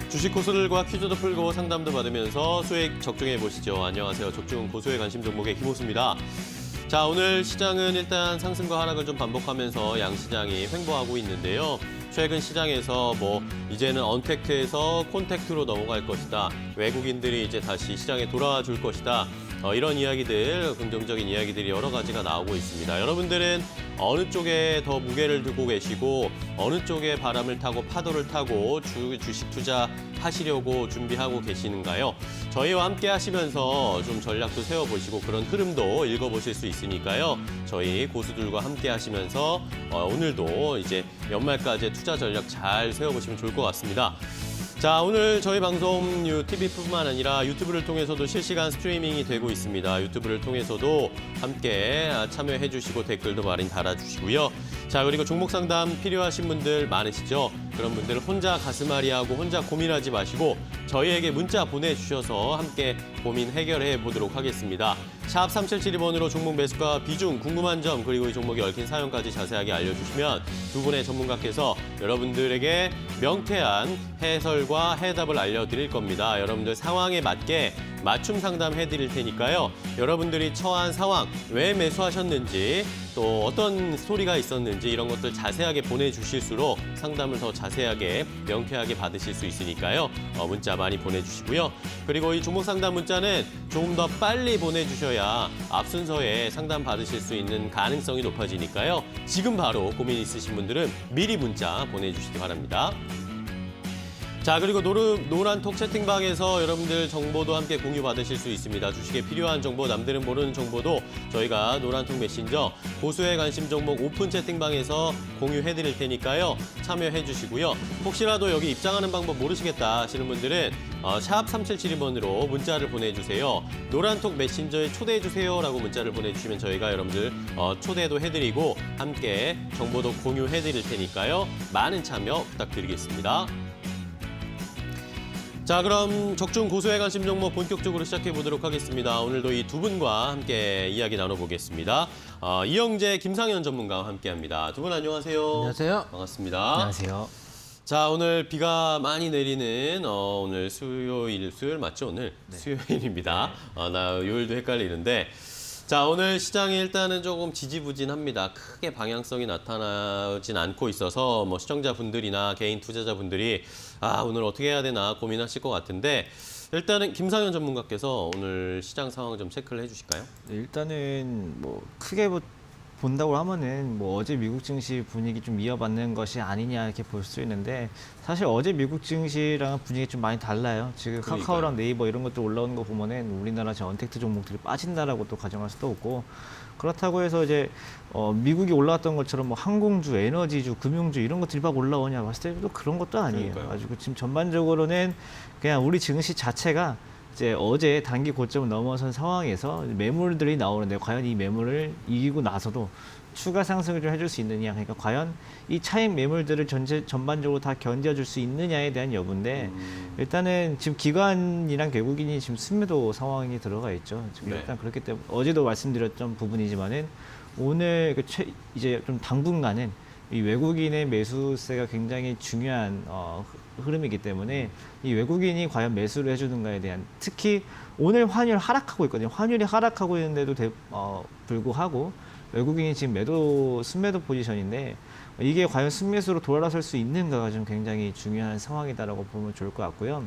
주식 고수들과 퀴즈도 풀고 상담도 받으면서 수익 적중해 보시죠. 안녕하세요. 적중 고수의 관심 종목의 김호수입니다. 자, 오늘 시장은 일단 상승과 하락을 좀 반복하면서 양시장이 횡보하고 있는데요. 최근 시장에서 이제는 언택트에서 콘택트로 넘어갈 것이다. 외국인들이 이제 다시 시장에 돌아와 줄 것이다. 이런 이야기들, 긍정적인 이야기들이 여러 가지가 나오고 있습니다. 여러분들은 어느 쪽에 더 무게를 두고 계시고 어느 쪽에 바람을 타고 파도를 타고 주식 투자하시려고 준비하고 계시는가요? 저희와 함께 하시면서 좀 전략도 세워보시고 그런 흐름도 읽어보실 수 있으니까요. 저희 고수들과 함께 하시면서 오늘도 이제 연말까지 투자 전략 잘 세워보시면 좋을 것 같습니다. 자, 오늘 저희 방송 TV뿐만 아니라 유튜브를 통해서도 실시간 스트리밍이 되고 있습니다. 유튜브를 통해서도 함께 참여해 주시고 댓글도 많이 달아주시고요. 자, 그리고 종목 상담 필요하신 분들 많으시죠? 그런 분들 혼자 가슴앓이하고 혼자 고민하지 마시고 저희에게 문자 보내주셔서 함께 고민 해결해 보도록 하겠습니다. 샵 3772번으로 종목 매수가 비중, 궁금한 점, 그리고 이 종목이 얽힌 사연까지 자세하게 알려주시면 두 분의 전문가께서 여러분들에게 명쾌한 해설과 해답을 알려드릴 겁니다. 여러분들 상황에 맞게 맞춤 상담해드릴 테니까요. 여러분들이 처한 상황, 왜 매수하셨는지, 또 어떤 스토리가 있었는지 이런 것들 자세하게 보내주실수록 상담을 더 자세하게, 명쾌하게 받으실 수 있으니까요. 문자 많이 보내주시고요. 그리고 이 종목 상담 문자는 조금 더 빨리 보내주셔야 앞 순서에 상담 받으실 수 있는 가능성이 높아지니까요. 지금 바로 고민 있으신 분들은 미리 문자 보내주시기 바랍니다. 자, 그리고 노란톡 채팅방에서 여러분들 정보도 함께 공유받으실 수 있습니다. 주식에 필요한 정보, 남들은 모르는 정보도 저희가 노란톡 메신저 고수의 관심 종목 오픈 채팅방에서 공유해드릴 테니까요. 참여해 주시고요. 혹시라도 여기 입장하는 방법 모르시겠다 하시는 분들은 샵 3772번으로 문자를 보내주세요. 노란톡 메신저에 초대해주세요라고 문자를 보내주시면 저희가 여러분들 초대도 해드리고 함께 정보도 공유해드릴 테니까요. 많은 참여 부탁드리겠습니다. 자, 그럼 적중 고수의 관심 종목 본격적으로 시작해 보도록 하겠습니다. 오늘도 이 두 분과 함께 이야기 나눠보겠습니다. 이영재, 김상현 전문가와 함께합니다. 두 분 안녕하세요. 안녕하세요. 반갑습니다. 안녕하세요. 자, 오늘 비가 많이 내리는 오늘 수요일 맞죠? 오늘 네. 수요일입니다. 나 요일도 헷갈리는데. 자, 오늘 시장이 일단은 조금 지지부진합니다. 크게 방향성이 나타나진 않고 있어서 시청자분들이나 개인 투자자분들이 오늘 어떻게 해야 되나 고민하실 것 같은데 일단은 김상현 전문가께서 오늘 시장 상황 좀 체크를 해주실까요? 네, 일단은 크게 본다고 하면은 어제 미국 증시 분위기 좀 이어받는 것이 아니냐 이렇게 볼 수 있는데 사실 어제 미국 증시랑 분위기 좀 많이 달라요. 지금 그러니까요. 카카오랑 네이버 이런 것들 올라오는 거 보면은 우리나라 제 언택트 종목들이 빠진다라고 또 가정할 수도 없고 그렇다고 해서 이제 미국이 올라왔던 것처럼 항공주, 에너지주, 금융주 이런 것들이 막 올라오냐 봤을 때 또 그런 것도 아니에요. 그러니까요. 가지고 지금 전반적으로는 그냥 우리 증시 자체가 이제 어제 단기 고점을 넘어선 상황에서 매물들이 나오는데 과연 이 매물을 이기고 나서도 추가 상승을 좀 해줄 수 있느냐, 그러니까 과연 이 차익 매물들을 전반적으로 다 견뎌줄 수 있느냐에 대한 여부인데 일단은 지금 기관이랑 외국인이 지금 순매도 상황이 들어가 있죠. 지금 네. 일단 그렇기 때문에 어제도 말씀드렸던 부분이지만은 오늘 이제 좀 당분간은 이 외국인의 매수세가 굉장히 중요한 흐름이기 때문에 이 외국인이 과연 매수를 해주는가에 대한 특히 오늘 환율 하락하고 있거든요. 환율이 하락하고 있는데도 불구하고 외국인이 지금 순매도 포지션인데 이게 과연 순매수로 돌아설 수 있는가가 좀 굉장히 중요한 상황이다라고 보면 좋을 것 같고요.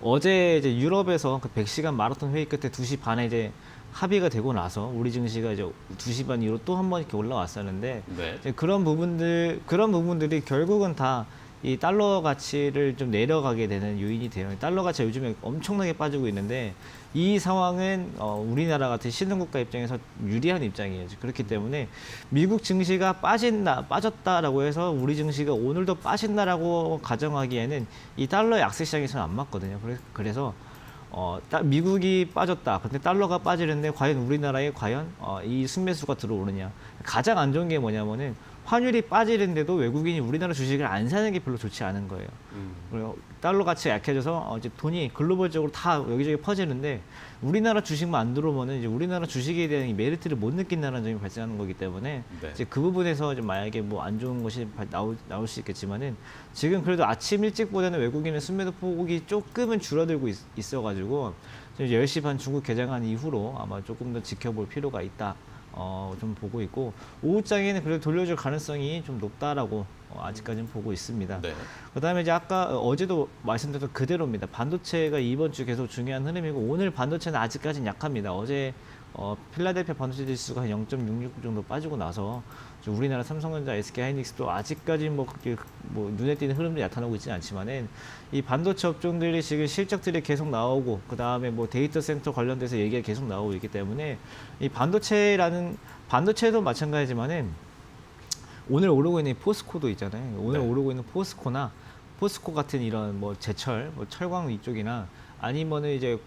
어제 이제 유럽에서 그 100시간 마라톤 회의 끝에 2시 반에 이제 합의가 되고 나서 우리 증시가 이제 2시 반 이후로 또 한 번 이렇게 올라왔었는데 네. 이제 그런 부분들이 결국은 다 이 달러 가치를 좀 내려가게 되는 요인이 돼요. 달러 가치가 요즘에 엄청나게 빠지고 있는데 이 상황은 우리나라 같은 신흥국가 입장에서 유리한 입장이에요. 그렇기 때문에 미국 증시가 빠졌다라고 해서 우리 증시가 오늘도 빠진다라고 가정하기에는 이 달러 약세 시장에서는 안 맞거든요. 그래서 미국이 빠졌다. 근데 달러가 빠지는데 과연 우리나라에 이 순매수가 들어오느냐. 가장 안 좋은 게 뭐냐면은 환율이 빠지는데도 외국인이 우리나라 주식을 안 사는 게 별로 좋지 않은 거예요. 그리고 달러 가치가 약해져서 이제 돈이 글로벌적으로 다 여기저기 퍼지는데 우리나라 주식만 안 들어오면은 이제 우리나라 주식에 대한 이 메리트를 못 느낀다는 점이 발생하는 거기 때문에 네. 이제 그 부분에서 이제 만약에 뭐 안 좋은 것이 나올 수 있겠지만은 지금 그래도 아침 일찍보다는 외국인의 순매도 폭이 조금은 줄어들고 있어가지고 10시 반 중국 개장한 이후로 아마 조금 더 지켜볼 필요가 있다. 좀 보고 있고 오후장에는 그래도 돌려줄 가능성이 좀 높다라고 아직까지는 보고 있습니다. 네. 그다음에 이제 아까 어제도 말씀드렸던 그대로입니다. 반도체가 이번 주 계속 중요한 흐름이고 오늘 반도체는 아직까지는 약합니다. 어제 필라델피아 반도체 지수가 한 0.66 정도 빠지고 나서 우리나라 삼성전자, SK하이닉스도 아직까지 뭐 그렇게 뭐 눈에 띄는 흐름들이 나타나고 있지는 않지만은 이 반도체 업종들이 지금 실적들이 계속 나오고 그 다음에 뭐 데이터 센터 관련돼서 얘기가 계속 나오고 있기 때문에 이 반도체도 마찬가지지만은 오늘 오르고 있는 포스코도 있잖아요. 오늘 네. 오르고 있는 포스코 같은 이런 뭐 제철, 뭐 철광 이쪽이나 아니면은 이제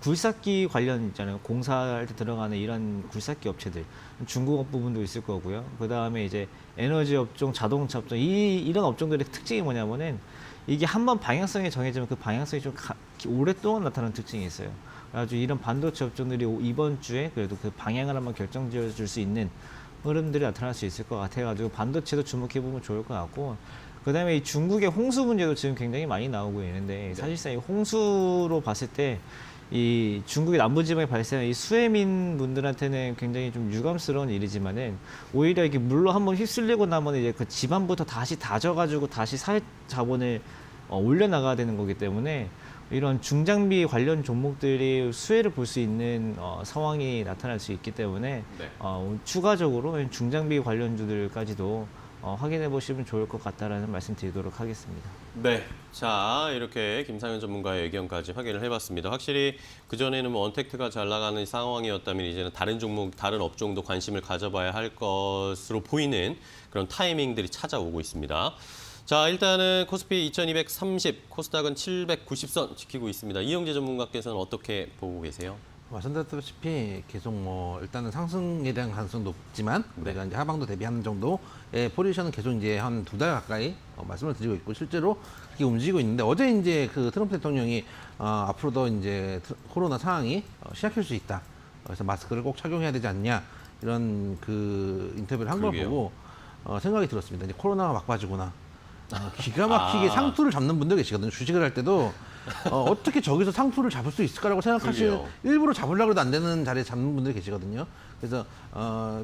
굴삭기 관련 있잖아요. 공사할 때 들어가는 이런 굴삭기 업체들. 중국업 부분도 있을 거고요. 그 다음에 이제 에너지 업종, 자동차 업종, 이런 업종들의 특징이 뭐냐면은 이게 한번 방향성이 정해지면 그 방향성이 좀 오랫동안 나타나는 특징이 있어요. 그래가지고 이런 반도체 업종들이 이번 주에 그래도 그 방향을 한번 결정지어 줄 수 있는 흐름들이 나타날 수 있을 것 같아가지고 반도체도 주목해보면 좋을 것 같고 그 다음에 이 중국의 홍수 문제도 지금 굉장히 많이 나오고 있는데 사실상 이 홍수로 봤을 때 이 중국의 남부지방에 발생한 이 수해민 분들한테는 굉장히 좀 유감스러운 일이지만은 오히려 이게 물로 한번 휩쓸리고 나면 이제 그 집안부터 다시 다져가지고 다시 사회 자본을 올려나가야 되는 거기 때문에 이런 중장비 관련 종목들이 수혜를 볼 수 있는 상황이 나타날 수 있기 때문에 네. 추가적으로 중장비 관련주들까지도 확인해 보시면 좋을 것 같다라는 말씀 드리도록 하겠습니다. 네. 자, 이렇게 김상현 전문가의 의견까지 확인을 해봤습니다. 확실히 그전에는 뭐 언택트가 잘 나가는 상황이었다면 이제는 다른 종목, 다른 업종도 관심을 가져봐야 할 것으로 보이는 그런 타이밍들이 찾아오고 있습니다. 자, 일단은 코스피 2230, 코스닥은 790선 지키고 있습니다. 이영재 전문가께서는 어떻게 보고 계세요? 말씀드렸다시피 계속 뭐 일단은 상승에 대한 가능성이 높지만 우리가 이제 하방도 대비하는 정도의 포지션은 계속 이제 한 2달 가까이 말씀을 드리고 있고 실제로 그렇게 움직이고 있는데 어제 이제 그 트럼프 대통령이 앞으로도 이제 코로나 상황이 시작할 수 있다. 그래서 마스크를 꼭 착용해야 되지 않냐 이런 그 인터뷰를 한 걸 보고 생각이 들었습니다. 이제 코로나가 막바지구나. 기가 막히게 상투를 잡는 분들 계시거든요. 주식을 할 때도 어떻게 저기서 상투를 잡을 수 있을까라고 생각하시는 그러게요. 일부러 잡으려고 해도 안 되는 자리에 잡는 분들이 계시거든요. 그래서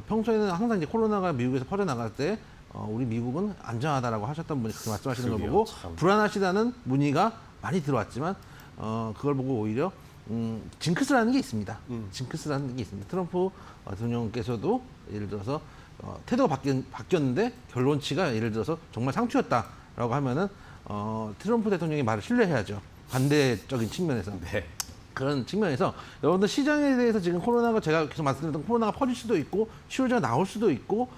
평소에는 항상 이제 코로나가 미국에서 퍼져나갈 때 우리 미국은 안전하다라고 하셨던 분이 그렇게 말씀하시는 걸 그러게요, 보고 참. 불안하시다는 문의가 많이 들어왔지만 그걸 보고 오히려 징크스라는 게 있습니다. 징크스라는 게 있습니다. 트럼프 대통령께서도 예를 들어서 태도가 바뀌었는데 결론치가 예를 들어서 정말 상투였다라고 하면은 트럼프 대통령의 말을 신뢰해야죠. 반대적인 측면에서. 네. 그런 측면에서 여러분들 시장에 대해서 지금 코로나가 제가 계속 말씀드렸던 코로나가 퍼질 수도 있고 치료제가 나올 수도 있고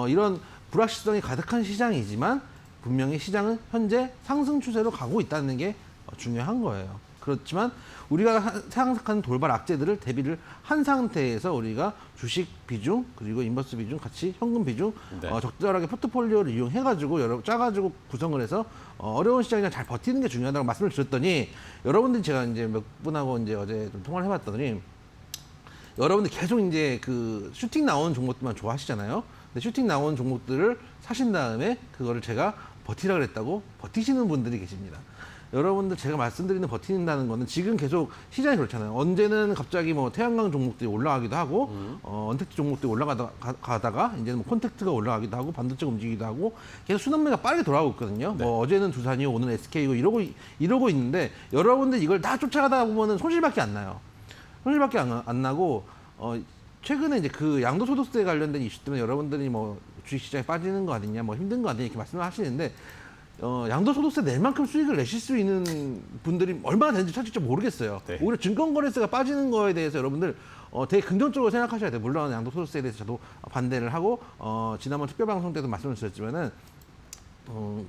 이런 불확실성이 가득한 시장이지만 분명히 시장은 현재 상승 추세로 가고 있다는 게 중요한 거예요. 그렇지만 우리가 생각하는 돌발 악재들을 대비를 한 상태에서 우리가 주식 비중 그리고 인버스 비중 같이 현금 비중 네. 적절하게 포트폴리오를 이용해가지고 짜가지고 구성을 해서 어려운 시장이랑 잘 버티는 게 중요하다고 말씀을 드렸더니 여러분들이 제가 이제 몇 분하고 이제 어제 좀 통화를 해봤더니 여러분들 계속 이제 그 슈팅 나오는 종목들만 좋아하시잖아요. 근데 슈팅 나오는 종목들을 사신 다음에 그거를 제가 버티라 그랬다고 버티시는 분들이 계십니다. 여러분들 제가 말씀드리는 버틴다는 거는 지금 계속 시장이 그렇잖아요. 언제는 갑자기 뭐 태양광 종목들이 올라가기도 하고 언택트 종목들이 올라가다가 이제는 뭐 콘택트가 올라가기도 하고 반도체가 움직이기도 하고 계속 순환매가 빠르게 돌아가고 있거든요. 네. 뭐 어제는 두산이고 오늘은 SK고 이러고 있는데 여러분들 이걸 다 쫓아가다 보면은 손실밖에 안 나요. 손실밖에 안 나고 최근에 이제 그 양도소득세 관련된 이슈 때문에 여러분들이 뭐 주식시장에 빠지는 거 아니냐, 뭐 힘든 거 아니냐 이렇게 말씀을 하시는데 양도소득세 낼 만큼 수익을 내실 수 있는 분들이 얼마나 되는지 사실 좀 모르겠어요. 네. 오히려 증권거래세가 빠지는 거에 대해서 여러분들 되게 긍정적으로 생각하셔야 돼요. 물론 양도소득세에 대해서 저도 반대를 하고 지난번 특별방송 때도 말씀을 드렸지만은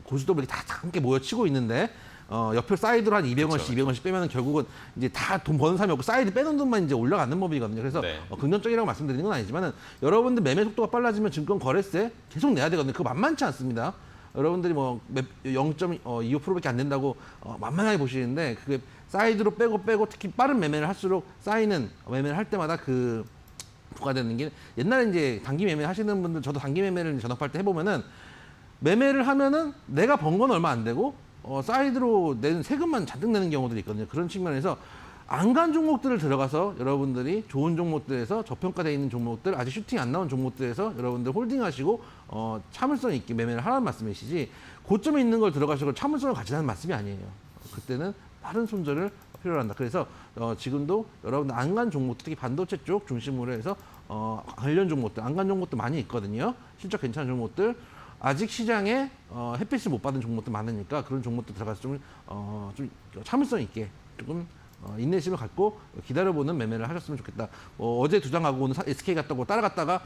고수도들이 다 함께 모여치고 있는데 옆에 사이드로 한 200원씩, 그쵸. 200원씩 빼면은 결국은 이제 다 돈 버는 사람이 없고 사이드 빼는 돈만 이제 올라가는 법이거든요. 그래서 네. 긍정적이라고 말씀드리는 건 아니지만은 여러분들 매매 속도가 빨라지면 증권 거래세 계속 내야 되거든요. 그거 만만치 않습니다. 여러분들이 뭐 0.25%밖에 안 된다고 만만하게 보시는데 그게 사이드로 빼고 특히 빠른 매매를 할수록 쌓이는 매매를 할 때마다 그 부과되는 게 옛날에 이제 단기 매매 하시는 분들 저도 단기 매매를 전업할 때 해보면은 매매를 하면은 내가 번 건 얼마 안 되고 사이드로 낸 세금만 잔뜩 내는 경우들이 있거든요. 그런 측면에서 안 간 종목들을 들어가서 여러분들이 좋은 종목들에서 저평가되어 있는 종목들 아직 슈팅이 안 나온 종목들에서 여러분들 홀딩하시고 참을성 있게 매매를 하라는 말씀이시지 고점에 있는 걸 들어가시고 참을성을 가지라는 말씀이 아니에요. 그때는 빠른 손절을 필요로 한다. 그래서 지금도 여러분들 안 간 종목 특히 반도체 쪽 중심으로 해서 관련 종목들 안 간 종목도 많이 있거든요. 실적 괜찮은 종목들 아직 시장에 햇빛을 못 받은 종목도 많으니까 그런 종목도 들어가서 좀 참을성 있게 조금 인내심을 갖고 기다려보는 매매를 하셨으면 좋겠다. 어제 두 장 하고 오늘 SK 갔다고 따라갔다가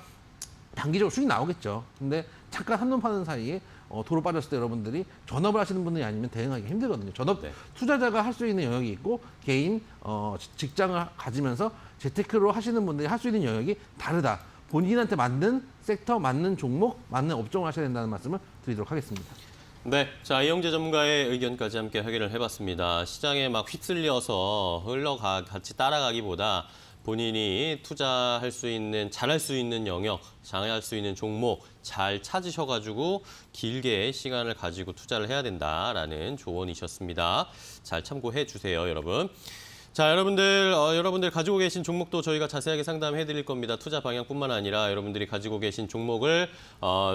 단기적으로 수익 나오겠죠. 근데 잠깐 한눈 파는 사이에 도로 빠졌을 때 여러분들이 전업을 하시는 분들이 아니면 대응하기 힘들거든요. 전업 네. 투자자가 할 수 있는 영역이 있고 개인 직장을 가지면서 재테크로 하시는 분들이 할 수 있는 영역이 다르다. 본인한테 맞는 섹터, 맞는 종목, 맞는 업종을 하셔야 된다는 말씀을 드리도록 하겠습니다. 네, 자 이영재 전문가의 의견까지 함께 확인을 해봤습니다. 시장에 막 휩쓸려서 같이 따라가기보다 본인이 투자할 수 있는, 잘할 수 있는 영역, 장할 수 있는 종목 잘 찾으셔가지고 길게 시간을 가지고 투자를 해야 된다라는 조언이셨습니다. 잘 참고해 주세요, 여러분. 자, 여러분들 가지고 계신 종목도 저희가 자세하게 상담해 드릴 겁니다. 투자 방향뿐만 아니라 여러분들이 가지고 계신 종목을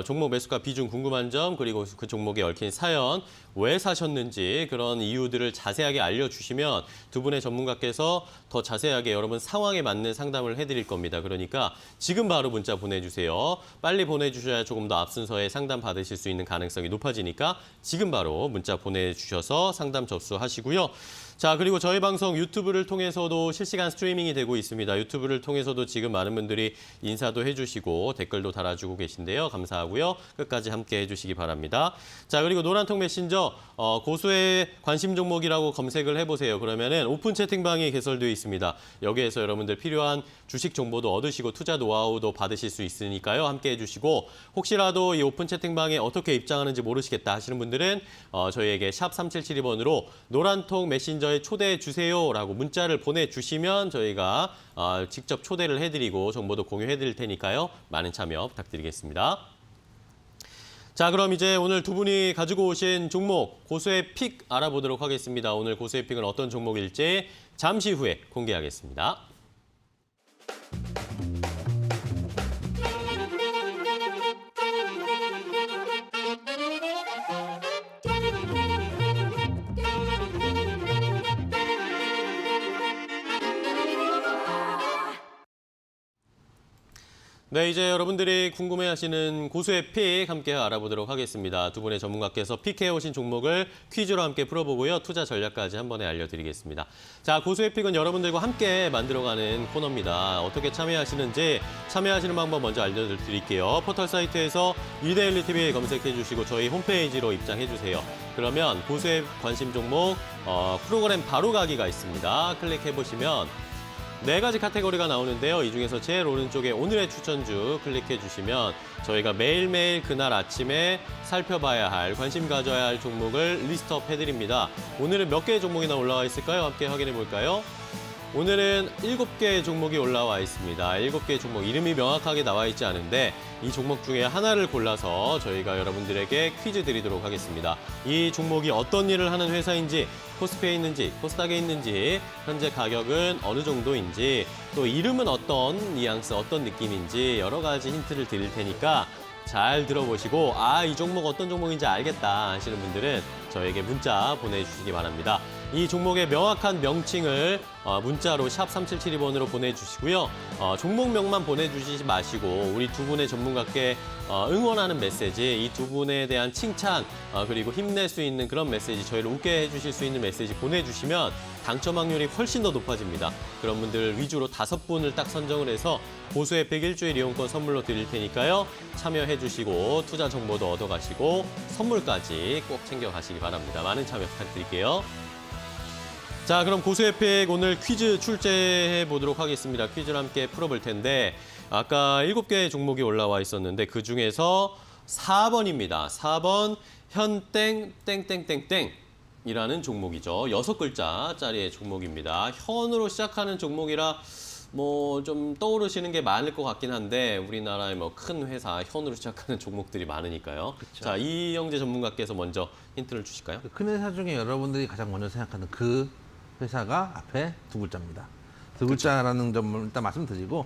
종목 매수가 비중 궁금한 점 그리고 그 종목에 얽힌 사연 왜 사셨는지 그런 이유들을 자세하게 알려주시면 두 분의 전문가께서 더 자세하게 여러분 상황에 맞는 상담을 해드릴 겁니다. 그러니까 지금 바로 문자 보내주세요. 빨리 보내주셔야 조금 더 앞순서에 상담 받으실 수 있는 가능성이 높아지니까 지금 바로 문자 보내주셔서 상담 접수하시고요. 자, 그리고 저희 방송 유튜브를 통해서도 실시간 스트리밍이 되고 있습니다. 유튜브를 통해서도 지금 많은 분들이 인사도 해주시고 댓글도 달아주고 계신데요. 감사하고요. 끝까지 함께 해주시기 바랍니다. 자, 그리고 노란통 메신저 고수의 관심 종목이라고 검색을 해보세요. 그러면은 오픈 채팅방이 개설되어 있습니다. 여기에서 여러분들 필요한 주식 정보도 얻으시고 투자 노하우도 받으실 수 있으니까요. 함께 해주시고 혹시라도 이 오픈 채팅방에 어떻게 입장하는지 모르시겠다 하시는 분들은 저희에게 샵 3772번으로 노란통 메신저에 초대해 주세요라고 문자를 보내주시면 저희가 직접 초대를 해드리고 정보도 공유해드릴 테니까요. 많은 참여 부탁드리겠습니다. 자, 그럼 이제 오늘 두 분이 가지고 오신 종목 고수의 픽 알아보도록 하겠습니다. 오늘 고수의 픽은 어떤 종목일지 잠시 후에 공개하겠습니다. 네, 이제 여러분들이 궁금해하시는 고수의 픽 함께 알아보도록 하겠습니다. 두 분의 전문가께서 픽해오신 종목을 퀴즈로 함께 풀어보고요. 투자 전략까지 한 번에 알려드리겠습니다. 자, 고수의 픽은 여러분들과 함께 만들어가는 코너입니다. 어떻게 참여하시는지 참여하시는 방법 먼저 알려드릴게요. 포털 사이트에서 이데일리 TV 검색해 주시고 저희 홈페이지로 입장해 주세요. 그러면 고수의 관심 종목 프로그램 바로 가기가 있습니다. 클릭해 보시면 4가지 카테고리가 나오는데요. 이 중에서 제일 오른쪽에 오늘의 추천주 클릭해 주시면 저희가 매일매일 그날 아침에 살펴봐야 할, 관심 가져야 할 종목을 리스트업 해드립니다. 오늘은 몇 개의 종목이나 올라와 있을까요? 함께 확인해 볼까요? 오늘은 7개의 종목이 올라와 있습니다. 7개의 종목 이름이 명확하게 나와 있지 않은데 이 종목 중에 하나를 골라서 저희가 여러분들에게 퀴즈 드리도록 하겠습니다. 이 종목이 어떤 일을 하는 회사인지, 코스피에 있는지, 코스닥에 있는지, 현재 가격은 어느 정도인지, 또 이름은 어떤 뉘앙스, 어떤 느낌인지 여러 가지 힌트를 드릴 테니까 잘 들어보시고 이 종목 어떤 종목인지 알겠다 하시는 분들은 저에게 문자 보내주시기 바랍니다. 이 종목의 명확한 명칭을 문자로 샵 3772번으로 보내주시고요. 종목명만 보내주시지 마시고 우리 두 분의 전문가께 응원하는 메시지, 이 두 분에 대한 칭찬, 그리고 힘낼 수 있는 그런 메시지, 저희를 웃게 해주실 수 있는 메시지 보내주시면 당첨 확률이 훨씬 더 높아집니다. 그런 분들 위주로 5분을 딱 선정을 해서 고수의 100일주일 이용권 선물로 드릴 테니까요. 참여해 주시고 투자 정보도 얻어가시고 선물까지 꼭 챙겨가시기 바랍니다. 바랍니다. 많은 참여 부탁드릴게요. 자, 그럼 고수의 픽 오늘 퀴즈 출제해 보도록 하겠습니다. 퀴즈를 함께 풀어볼 텐데 아까 7개의 종목이 올라와 있었는데 그중에서 4번입니다. 4번 현땡 땡땡땡땡이라는 종목이죠. 6글자짜리의 종목입니다. 현으로 시작하는 종목이라 뭐 좀 떠오르시는 게 많을 것 같긴 한데 우리나라의 뭐 큰 회사 현으로 시작하는 종목들이 많으니까요. 그쵸. 자, 이영재 전문가께서 먼저 힌트를 주실까요? 큰 회사 중에 여러분들이 가장 먼저 생각하는 그 회사가 앞에 2글자입니다. 2글자라는 점을 일단 말씀드리고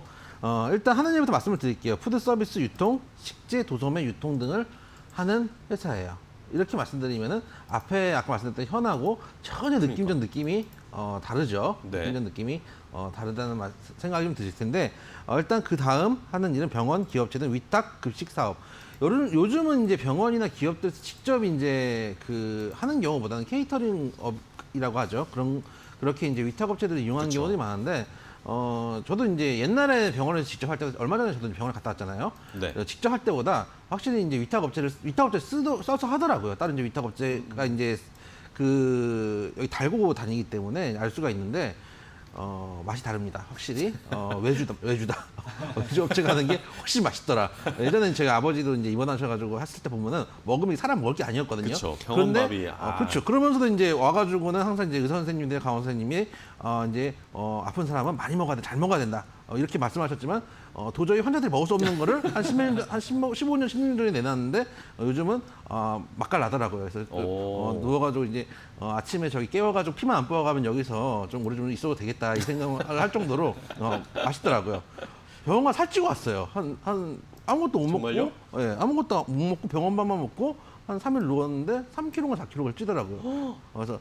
일단 하는 일부터 말씀을 드릴게요. 푸드 서비스 유통, 식재, 도소매 유통 등을 하는 회사예요. 이렇게 말씀드리면은 앞에 아까 말씀드렸던 현하고 전혀 느낌적 느낌이 다르죠. 네. 느낌적 느낌이 다르다는 생각이 좀 드실 텐데 일단 그 다음 하는 일은 병원, 기업체 등 위탁 급식 사업. 요즘은 이제 병원이나 기업들에서 직접 이제 그 하는 경우보다는 케이터링 업이라고 하죠. 그렇게 이제 위탁 업체들이 이용하는 그쵸. 경우들이 많은데 저도 이제 옛날에 병원에서 직접 할 때 얼마 전에 저도 병원에 갔다 왔잖아요. 네. 직접 할 때보다 확실히 이제 위탁 업체 써서 하더라고요. 다른 이제 위탁 업체가 이제 그 여기 달고 다니기 때문에 알 수가 있는데 맛이 다릅니다. 확실히 외주다. 외주 업체 가는 게 훨씬 맛있더라. 예전에 저희 아버지도 이제 입원하셔가지고 했을 때 보면은 먹으면 사람 먹을 게 아니었거든요. 그쵸, 병원밥이, 그렇죠. 그러면서도 이제 와가지고는 항상 이제 의사 선생님들, 강원 선생님이 이제 아픈 사람은 많이 먹어야 돼, 잘 먹어야 된다. 이렇게 말씀하셨지만 도저히 환자들이 먹을 수 없는 거를 한 15년, 16년 전에 내놨는데 요즘은 맛깔나더라고요. 그래서 누워가지고 이제 아침에 저기 깨워가지고 피만 안 뽑아가면 여기서 좀 오래 좀 있어도 되겠다 이 생각을 할 정도로 맛있더라고요. 병원 살찌고 왔어요. 한 아무것도 못 정말요? 먹고, 예, 아무것도 못 먹고 병원밥만 먹고 한 3일 누웠는데 3kg가 4kg가 찌더라고요. 그래서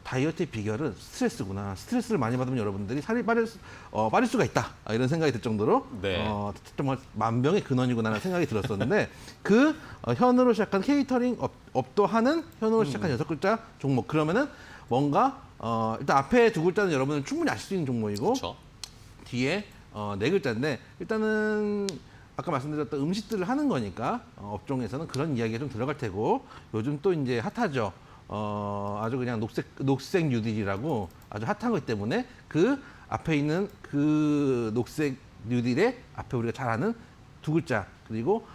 다이어트의 비결은 스트레스구나. 스트레스를 많이 받으면 여러분들이 살이 빠질 수가 있다. 이런 생각이 들 정도로 네. 정말 만병의 근원이구나라는 생각이 들었었는데 그 현으로 시작한 케이터링 업도 하는 현으로 시작한 6글자 종목. 그러면은 뭔가 일단 앞에 2글자는 여러분은 충분히 아실 수 있는 종목이고 그렇죠. 뒤에 4글자인데 일단은 아까 말씀드렸던 음식들을 하는 거니까 업종에서는 그런 이야기가 좀 들어갈 테고 요즘 또 이제 핫하죠. 아주 그냥 녹색 뉴딜이라고 아주 핫한 것 때문에 그 앞에 있는 그 녹색 뉴딜의 앞에 우리가 잘 아는 2글자 그리고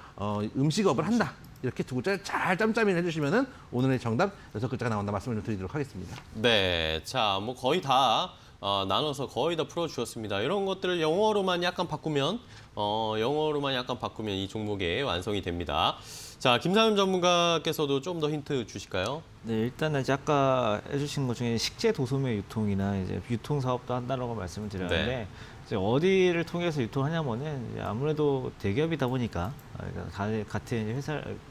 음식업을 한다. 이렇게 2글자를 잘 짬짬이를 해주시면은 오늘의 정답 6글자가 나온다 말씀을 좀 드리도록 하겠습니다. 네, 자, 뭐 거의 다 나눠서 거의 다 풀어주셨습니다. 이런 것들을 영어로만 약간 바꾸면 이 종목이 완성이 됩니다. 자, 김상현 전문가께서도 좀 더 힌트 주실까요? 네, 일단은 이제 아까 해주신 것 중에 식재 도소매 유통이나 이제 유통 사업도 한다라고 말씀을 드렸는데 네. 이제 어디를 통해서 유통하냐면은 이제 아무래도 대기업이다 보니까 같은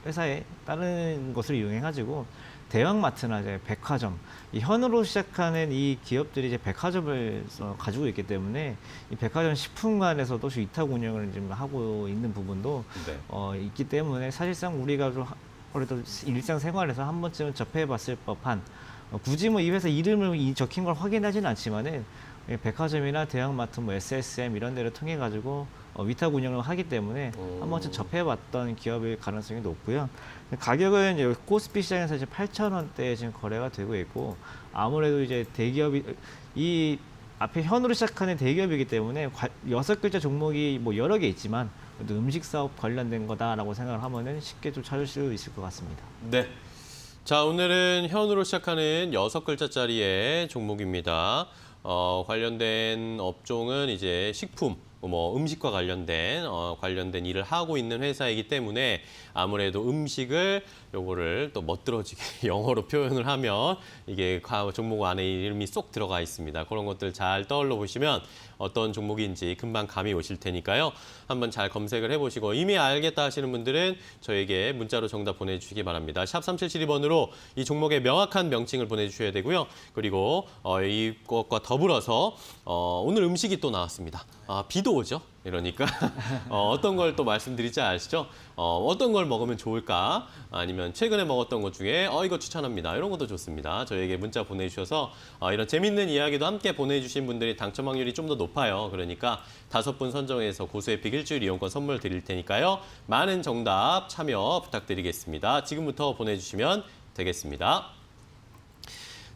회사에 다른 것을 이용해가지고 대형마트나 이제 백화점, 이 현으로 시작하는 이 기업들이 이제 백화점을 가지고 있기 때문에 이 백화점 식품관에서도 위탁 운영을 지금 하고 있는 부분도 네. 있기 때문에 사실상 우리가 좀 그래도 일상생활에서 한 번쯤은 접해봤을 법한 굳이 뭐 이 회사 이름을 적힌 걸 확인하지는 않지만은 백화점이나 대형마트, 뭐 SSM 이런 데를 통해 가지고 위탁 운영을 하기 때문에 한 번쯤 접해봤던 기업일 가능성이 높고요. 가격은 이제 코스피 시장에서 이제 8,000원대에 지금 거래가 되고 있고 아무래도 이제 대기업이 이 앞에 현으로 시작하는 대기업이기 때문에 6글자 종목이 뭐 여러 개 있지만 그래도 음식 사업 관련된 거다라고 생각을 하면은 쉽게 좀 찾을 수 있을 것 같습니다. 네. 자, 오늘은 현으로 시작하는 6글자짜리의 종목입니다. 관련된 업종은 이제 식품, 뭐 음식과 관련된 일을 하고 있는 회사이기 때문에 아무래도 음식을 요거를 또 멋들어지게 영어로 표현을 하면 이게 종목 안에 이름이 쏙 들어가 있습니다. 그런 것들 잘 떠올려 보시면 어떤 종목인지 금방 감이 오실 테니까요. 한번 잘 검색을 해보시고 이미 알겠다 하시는 분들은 저에게 문자로 정답 보내주시기 바랍니다. 샵 3772번으로 이 종목의 명확한 명칭을 보내주셔야 되고요. 그리고 이것과 더불어서 오늘 음식이 또 나왔습니다. 비도 오죠. 이러니까 어떤 걸 또 말씀드리지 아시죠? 어떤 걸 먹으면 좋을까? 아니면 최근에 먹었던 것 중에 이거 추천합니다. 이런 것도 좋습니다. 저에게 문자 보내주셔서 이런 재밌는 이야기도 함께 보내주신 분들이 당첨 확률이 좀 더 높아요. 그러니까 5분 선정해서 고수에픽 일주일 이용권 선물 드릴 테니까요. 많은 정답 참여 부탁드리겠습니다. 지금부터 보내주시면 되겠습니다.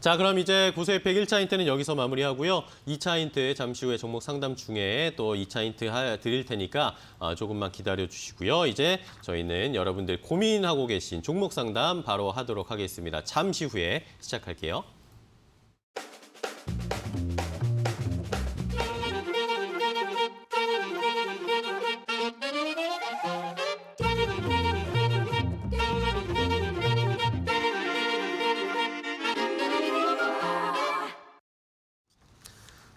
자, 그럼 이제 고소의팩 1차 힌트는 여기서 마무리하고요. 2차 힌트 잠시 후에 종목 상담 중에 또 2차 힌트 드릴 테니까 조금만 기다려 주시고요. 이제 저희는 여러분들 고민하고 계신 종목 상담 바로 하도록 하겠습니다. 잠시 후에 시작할게요.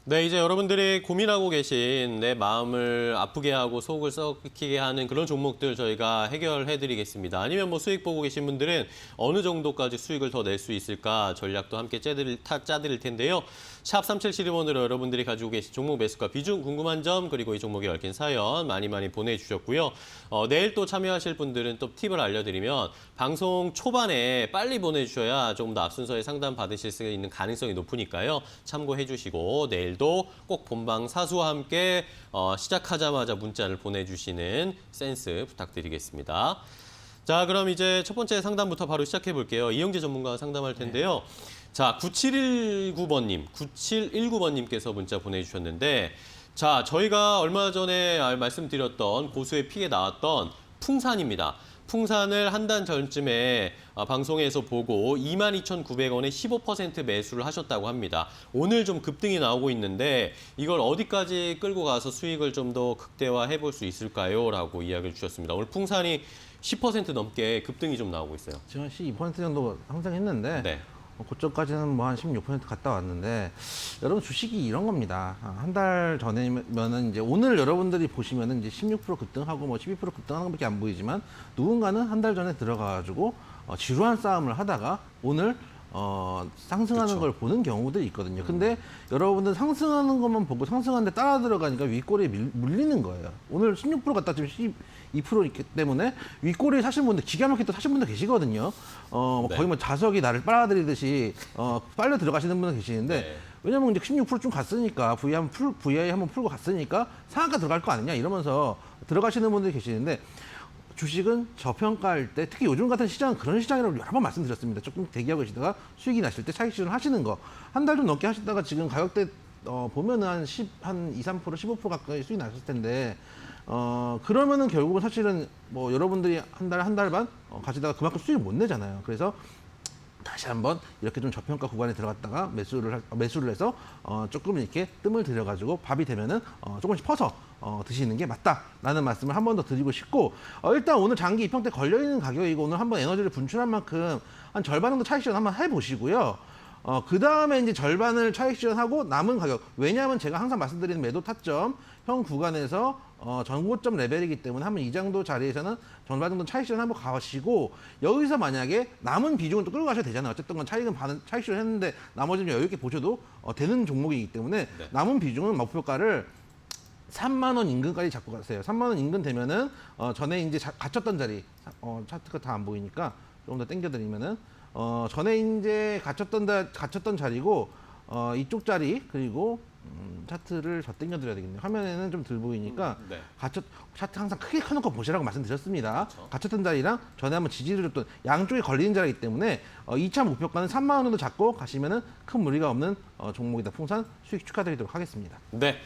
네, 이제 여러분들이 고민하고 계신 내 마음을 아프게 하고 속을 썩히게 하는 그런 종목들 저희가 해결해 드리겠습니다. 아니면 뭐 수익 보고 계신 분들은 어느 정도까지 수익을 더 낼 수 있을까 전략도 함께 짜드릴 텐데요. 샵 3772번으로 여러분들이 가지고 계신 종목 매수가 비중 궁금한 점 그리고 이 종목에 얽힌 사연 많이 보내주셨고요. 내일 또 참여하실 분들은 또 팁을 알려드리면 방송 초반에 빨리 보내주셔야 조금 더 앞순서에 상담 받으실 수 있는 가능성이 높으니까요. 참고해 주시고 내일도 꼭 본방 사수와 함께 시작하자마자 문자를 보내주시는 센스 부탁드리겠습니다. 자, 그럼 이제 첫 번째 상담부터 바로 시작해 볼게요. 이영재 전문가와 상담할 텐데요. 자, 9719번님께서 문자 보내주셨는데, 자, 저희가 얼마 전에 말씀드렸던 고수의 픽에 나왔던 풍산입니다. 풍산을 한 달 전쯤에 방송에서 보고 22,900원에 15% 매수를 하셨다고 합니다. 오늘 좀 급등이 나오고 있는데 이걸 어디까지 끌고 가서 수익을 좀 더 극대화해 볼 수 있을까요? 라고 이야기를 주셨습니다. 오늘 풍산이 10% 넘게 급등이 좀 나오고 있어요. 지금 12% 정도 상승했는데 네. 고점까지는 뭐 한 16% 갔다 왔는데 여러분 주식이 이런 겁니다. 한 달 전에면은 이제 오늘 여러분들이 보시면은 이제 16% 급등하고 뭐 12% 급등하는 것밖에 안 보이지만 누군가는 한 달 전에 들어가가지고 지루한 싸움을 하다가 오늘 상승하는 그쵸. 걸 보는 경우들이 있거든요. 근데 여러분들 상승하는 것만 보고 상승하는데 따라 들어가니까 윗꼬리에 물리는 거예요. 오늘 16% 갔다 지금 12%있기 때문에 윗꼬리 사신 분들 기가 막히게 또 사신 분들 계시거든요. 네. 거의 뭐 자석이 나를 빨아들이듯이 빨려 들어가시는 분들 계시는데 네. 왜냐면 이제 16%좀 갔으니까 VI 한번 풀고 갔으니까 상한가 들어갈 거 아니냐 이러면서 들어가시는 분들이 계시는데 주식은 저평가할 때 특히 요즘 같은 시장은 그런 시장이라고 여러 번 말씀드렸습니다. 조금 대기하고 계시다가 수익이 나실 때 차익 실현 하시는 거. 한 달 좀 넘게 하시다가 지금 가격대 보면은 한 2, 3%, 15% 가까이 수익 나셨을 텐데 그러면은 결국은 사실은 뭐 여러분들이 한 달 반 가시다가 그만큼 수익을 못 내잖아요. 그래서 다시 한번 이렇게 좀 저평가 구간에 들어갔다가 매수를 해서 조금 이렇게 뜸을 들여가지고 밥이 되면은 조금씩 퍼서 드시는 게 맞다라는 말씀을 한 번 더 드리고 싶고 일단 오늘 장기 입형 때 걸려 있는 가격이고 오늘 한번 에너지를 분출한 만큼 한 절반 정도 차익 실현 한번 해보시고요. 그 다음에 이제 절반을 차익 실현하고 남은 가격. 왜냐하면 제가 항상 말씀드리는 매도 타점 형 구간에서 전고점 레벨이기 때문에 한번 이 정도 자리에서는 절반 정도 차익 실현 한번 가시고 여기서 만약에 남은 비중을 또 끌고 가셔야 되잖아요. 어쨌든 건 차익은 차익 실현 했는데 나머지는 여유 있게 보셔도 되는 종목이기 때문에 네. 남은 비중은 목표가를 3만 원 인근까지 잡고 가세요. 3만 원 인근 되면은 전에 이제 갇혔던 자리 차트가 다 안 보이니까 조금 더 당겨드리면은 전에 이제 갇혔던 자리고 이쪽 자리 그리고 차트를 더 당겨드려야 되겠네요. 화면에는 좀 덜 보이니까 네. 차트 항상 크게 켜놓고 보시라고 말씀드렸습니다. 그렇죠. 갇혔던 자리랑 전에 한번 지지를 줬던 양쪽에 걸리는 자리이기 때문에 2차 목표가는 3만 원 정도 잡고 가시면은 큰 무리가 없는 종목이다. 풍산 수익 축하드리도록 하겠습니다. 네.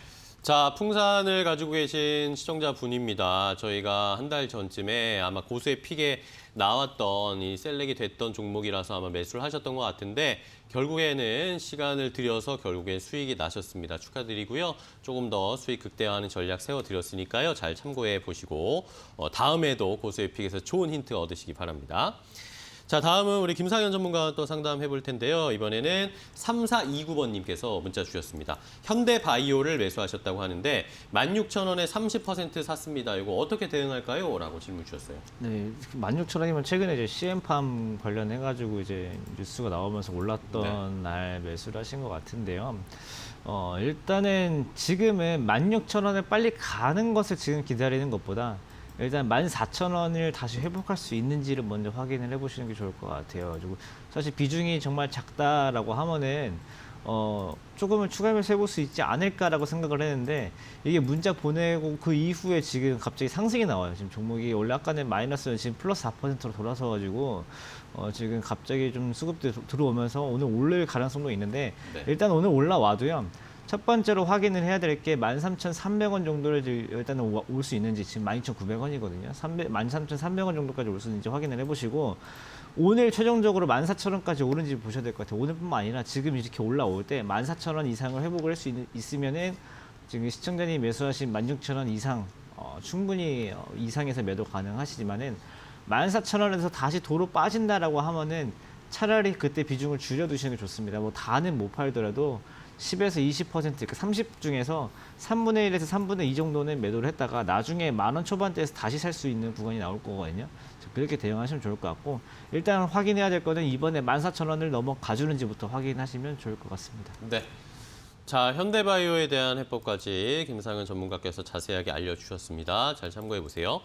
자, 풍산을 가지고 계신 시청자분입니다. 저희가 한 달 전쯤에 아마 고수의 픽에 나왔던 이 셀렉이 됐던 종목이라서 아마 매수를 하셨던 것 같은데 결국에는 시간을 들여서 결국엔 수익이 나셨습니다. 축하드리고요. 조금 더 수익 극대화하는 전략 세워드렸으니까요. 잘 참고해 보시고 다음에도 고수의 픽에서 좋은 힌트 얻으시기 바랍니다. 자, 다음은 우리 김상현 전문가와 또 상담해 볼 텐데요. 이번에는 3429번님께서 문자 주셨습니다. 현대바이오를 매수하셨다고 하는데 16,000원에 30% 샀습니다. 이거 어떻게 대응할까요? 라고 질문 주셨어요. 네, 16,000원이면 최근에 이제 CM팜 관련해가지고 이제 뉴스가 나오면서 올랐던 날 매수를 하신 것 같은데요. 일단은 지금은 16,000원에 빨리 가는 것을 지금 기다리는 것보다 일단 14,000원을 다시 회복할 수 있는지를 먼저 확인을 해보시는 게 좋을 것 같아요. 그리고 사실 비중이 정말 작다라고 하면은 조금은 추가 매수 해볼 수 있지 않을까라고 생각을 했는데 이게 문자 보내고 그 이후에 지금 갑자기 상승이 나와요. 지금 종목이 원래 아까는 마이너스는 지금 플러스 4%로 돌아서가지고 지금 갑자기 좀 수급도 들어오면서 오늘 올릴 가능성도 있는데 네. 일단 오늘 올라와도요. 첫 번째로 확인을 해야 될 게 13,300원 정도를 일단은 올 수 있는지 지금 12,900원이거든요. 13,300원 정도까지 올 수 있는지 확인을 해보시고 오늘 최종적으로 14,000원까지 오른지 보셔야 될 것 같아요. 오늘뿐만 아니라 지금 이렇게 올라올 때 14,000원 이상을 회복을 할 수 있으면은 지금 시청자님이 매수하신 16,000원 이상 충분히 이상에서 매도 가능하시지만은 14,000원에서 다시 도로 빠진다라고 하면은 차라리 그때 비중을 줄여두시는 게 좋습니다. 뭐 다는 못 팔더라도 10에서 20%, 그러니까 30 중에서 3분의 1에서 3분의 2 정도는 매도를 했다가 나중에 10,000원 초반대에서 다시 살 수 있는 구간이 나올 거거든요. 그렇게 대응하시면 좋을 것 같고 일단 확인해야 될 거는 이번에 14,000원을 넘어가주는지부터 확인하시면 좋을 것 같습니다. 네. 자, 현대바이오에 대한 해법까지 김상은 전문가께서 자세하게 알려주셨습니다. 잘 참고해 보세요.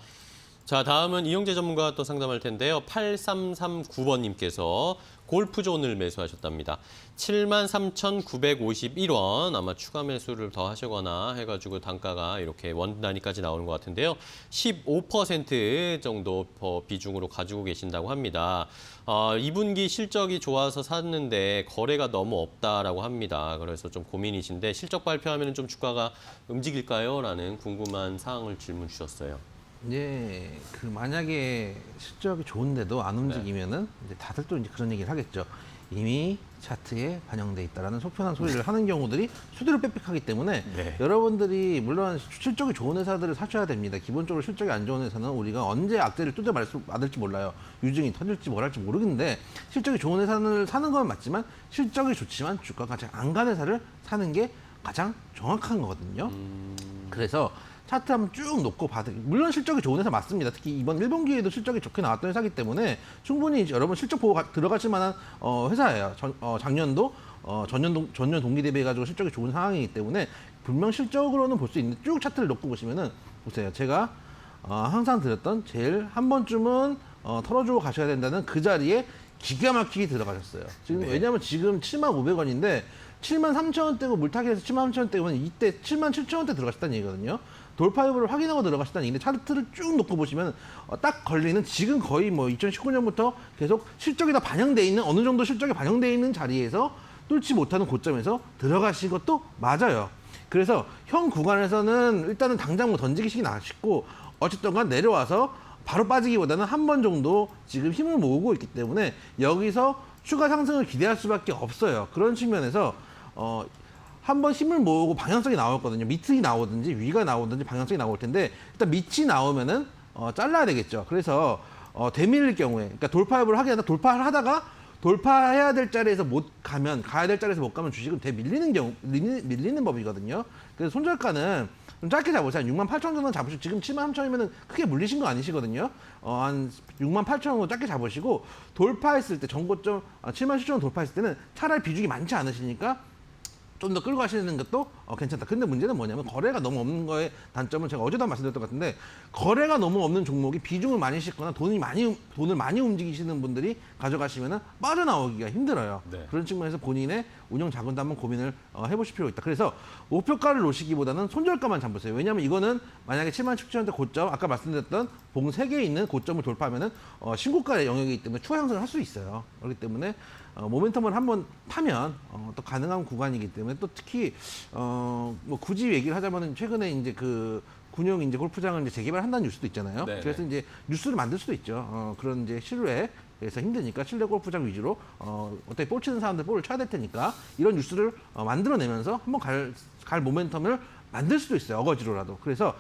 자, 다음은 이용재 전문가와 또 상담할 텐데요. 8339번님께서 골프존을 매수하셨답니다. 73,951원 아마 추가 매수를 더 하시거나 해가지고 단가가 이렇게 원 단위까지 나오는 것 같은데요. 15% 정도 비중으로 가지고 계신다고 합니다. 2분기 실적이 좋아서 샀는데 거래가 너무 없다라고 합니다. 그래서 좀 고민이신데 실적 발표하면 좀 주가가 움직일까요? 라는 궁금한 사항을 질문 주셨어요. 예, 만약에 실적이 좋은데도 안 움직이면은 이제 다들 또 이제 그런 얘기를 하겠죠. 이미 차트에 반영돼 있다라는 속편한 소리를 하는 경우들이 수두룩 빽빽하기 때문에 네. 여러분들이 물론 실적이 좋은 회사들을 사셔야 됩니다. 기본적으로 실적이 안 좋은 회사는 우리가 언제 악재를 뚜드려 맞을지 몰라요. 유증이 터질지 뭘 할지 모르겠는데 실적이 좋은 회사를 사는 건 맞지만 실적이 좋지만 주가가 잘 안 가는 회사를 사는 게 가장 정확한 거거든요. 그래서 차트 한번 쭉 놓고 물론 실적이 좋은 회사 맞습니다. 특히 이번 1분기에도 실적이 좋게 나왔던 회사이기 때문에 충분히 여러분 실적 보고 들어가실 만한 회사예요. 작년도 전년 동기 대비해 가지고 실적이 좋은 상황이기 때문에 분명 실적으로는 볼 수 있는 쭉 차트를 놓고 보시면은 보세요. 제가 항상 드렸던 제일 한 번쯤은 털어주고 가셔야 된다는 그 자리에 기가 막히게 들어가셨어요. 지금 네. 왜냐하면 지금 75,000원인데 73,000원대고 물타기에서 73,000원대면 이때 77,000원대 들어가셨다는 얘기거든요. 돌파 여부를 확인하고 들어가셨다는 얘기인데 차트를 쭉 놓고 보시면 딱 걸리는 지금 거의 뭐 2019년부터 계속 실적이 다 반영돼 있는 어느 정도 실적이 반영돼 있는 자리에서 뚫지 못하는 고점에서 들어가신 것도 맞아요. 그래서 현 구간에서는 일단은 당장 뭐 던지기식이 나시고 어쨌든 간 내려와서 바로 빠지기보다는 한 번 정도 지금 힘을 모으고 있기 때문에 여기서 추가 상승을 기대할 수밖에 없어요. 그런 측면에서 한번 힘을 모으고 방향성이 나왔거든요. 밑이 나오든지 위가 나오든지 방향성이 나올 텐데 일단 밑이 나오면은 잘라야 되겠죠. 그래서 되밀릴 경우에 그러니까 돌파 여부를 하게 하다 돌파를 하다가 돌파해야 될 자리에서 못 가면 가야 될 자리에서 못 가면 주식은 되밀리는 경우 밀리는 법이거든요. 그래서 손절가는 좀 짧게 잡으세요. 한 68,000원 정도 잡으시고 지금 73,000원이면 크게 물리신 거 아니시거든요. 한 68,000원 정도 짧게 잡으시고 돌파했을 때 전고점 77,000원 돌파했을 때는 차라리 비중이 많지 않으시니까 좀 더 끌고 가시는 것도 괜찮다. 근데 문제는 뭐냐면 거래가 너무 없는 거의 단점은 제가 어제도 말씀드렸던 것 같은데 거래가 너무 없는 종목이 비중을 많이 싣거나 돈을 많이 움직이시는 분들이 가져가시면은 빠져나오기가 힘들어요. 네. 그런 측면에서 본인의 운영 자금도 한번 고민을 해보실 필요가 있다. 그래서 목표가를 놓으시기보다는 손절가만 잡으세요. 왜냐하면 이거는 만약에 77,000원대 고점 아까 말씀드렸던 봉 3개에 있는 고점을 돌파하면은 신고가의 영역이기 때문에 추가 향상을 할 수 있어요. 그렇기 때문에 모멘텀을 한번 타면 또 가능한 구간이기 때문에 또 특히 뭐 굳이 얘기를 하자면은 최근에 이제 그 군용 이제 골프장을 이제 재개발한다는 뉴스도 있잖아요. 네네. 그래서 이제 뉴스를 만들 수도 있죠. 그런 이제 실외에서 힘드니까 실내 골프장 위주로 어떻게 볼 치는 사람들 볼을 쳐야 될 테니까 이런 뉴스를 만들어내면서 한번 갈 모멘텀을 만들 수도 있어요. 어거지로라도. 그래서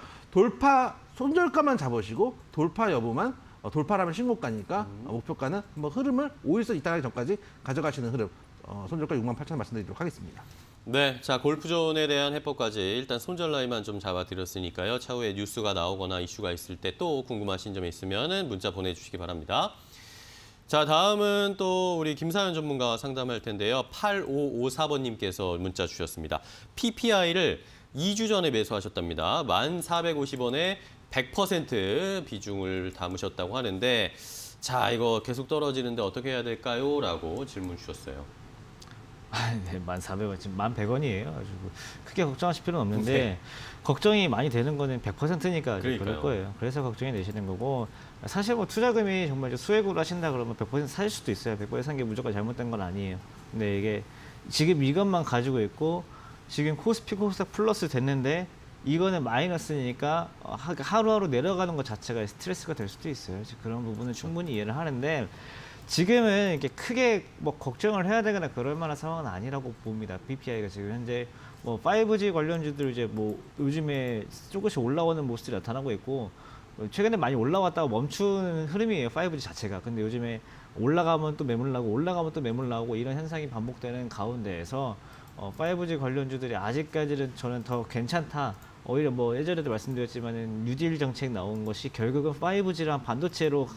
손절가만 잡으시고 돌파 여부만 돌파라면 신고가니까 목표가는 한번 흐름을 5일선 이따가기 전까지 가져가시는 흐름 손절가 68,000원 말씀드리도록 하겠습니다. 네, 자 골프존에 대한 해법까지 일단 손절 라인만 좀 잡아드렸으니까요. 차후에 뉴스가 나오거나 이슈가 있을 때 또 궁금하신 점이 있으면 문자 보내주시기 바랍니다. 자 다음은 또 우리 김사연 전문가와 상담할 텐데요. 8554번님께서 문자 주셨습니다. PPI를 2주 전에 매수하셨답니다. 1,450원에 100% 비중을 담으셨다고 하는데 자 이거 계속 떨어지는데 어떻게 해야 될까요? 라고 질문 주셨어요. 네, 1,400원, 지금 1,100원이에요. 가지고 크게 걱정하실 필요는 없는데 네. 걱정이 많이 되는 거는 100%니까 그럴 그러니까요. 거예요. 그래서 걱정이 되시는 거고 사실 뭐 투자금이 정말 이제 수익으로 하신다 그러면 100% 사실 수도 있어요. 100% 산 게 무조건 잘못된 건 아니에요. 근데 이게 지금 이것만 가지고 있고 지금 코스피 코스닥 플러스 됐는데 이거는 마이너스니까 하루하루 내려가는 것 자체가 스트레스가 될 수도 있어요. 그런 부분은 충분히 이해를 하는데 지금은 이렇게 크게 뭐 걱정을 해야 되거나 그럴 만한 상황은 아니라고 봅니다. BPI가 지금 현재 뭐 5G 관련주들 이제 뭐 요즘에 조금씩 올라오는 모습이 나타나고 있고 최근에 많이 올라왔다가 멈추는 흐름이에요. 5G 자체가. 근데 요즘에 올라가면 또 매물 나고 올라가면 또 매물 나오고 이런 현상이 반복되는 가운데에서 5G 관련주들이 아직까지는 저는 더 괜찮다. 오히려 뭐 예전에도 말씀드렸지만은 뉴딜 정책 나온 것이 결국은 5G랑 반도체로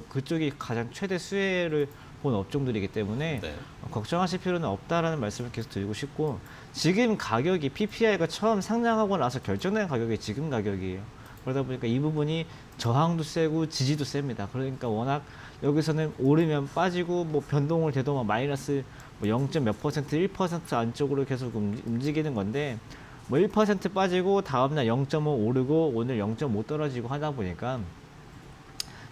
그쪽이 가장 최대 수혜를 본 업종들이기 때문에 네. 걱정하실 필요는 없다라는 말씀을 계속 드리고 싶고 지금 가격이 PPI가 처음 상장하고 나서 결정된 가격이 지금 가격이에요. 그러다 보니까 이 부분이 저항도 세고 지지도 셉니다. 그러니까 워낙 여기서는 오르면 빠지고 뭐 변동을 돼도 막 마이너스 뭐 0. 몇 퍼센트, 1% 안쪽으로 계속 움직이는 건데 뭐 1% 빠지고 다음날 0.5 오르고 오늘 0.5 떨어지고 하다 보니까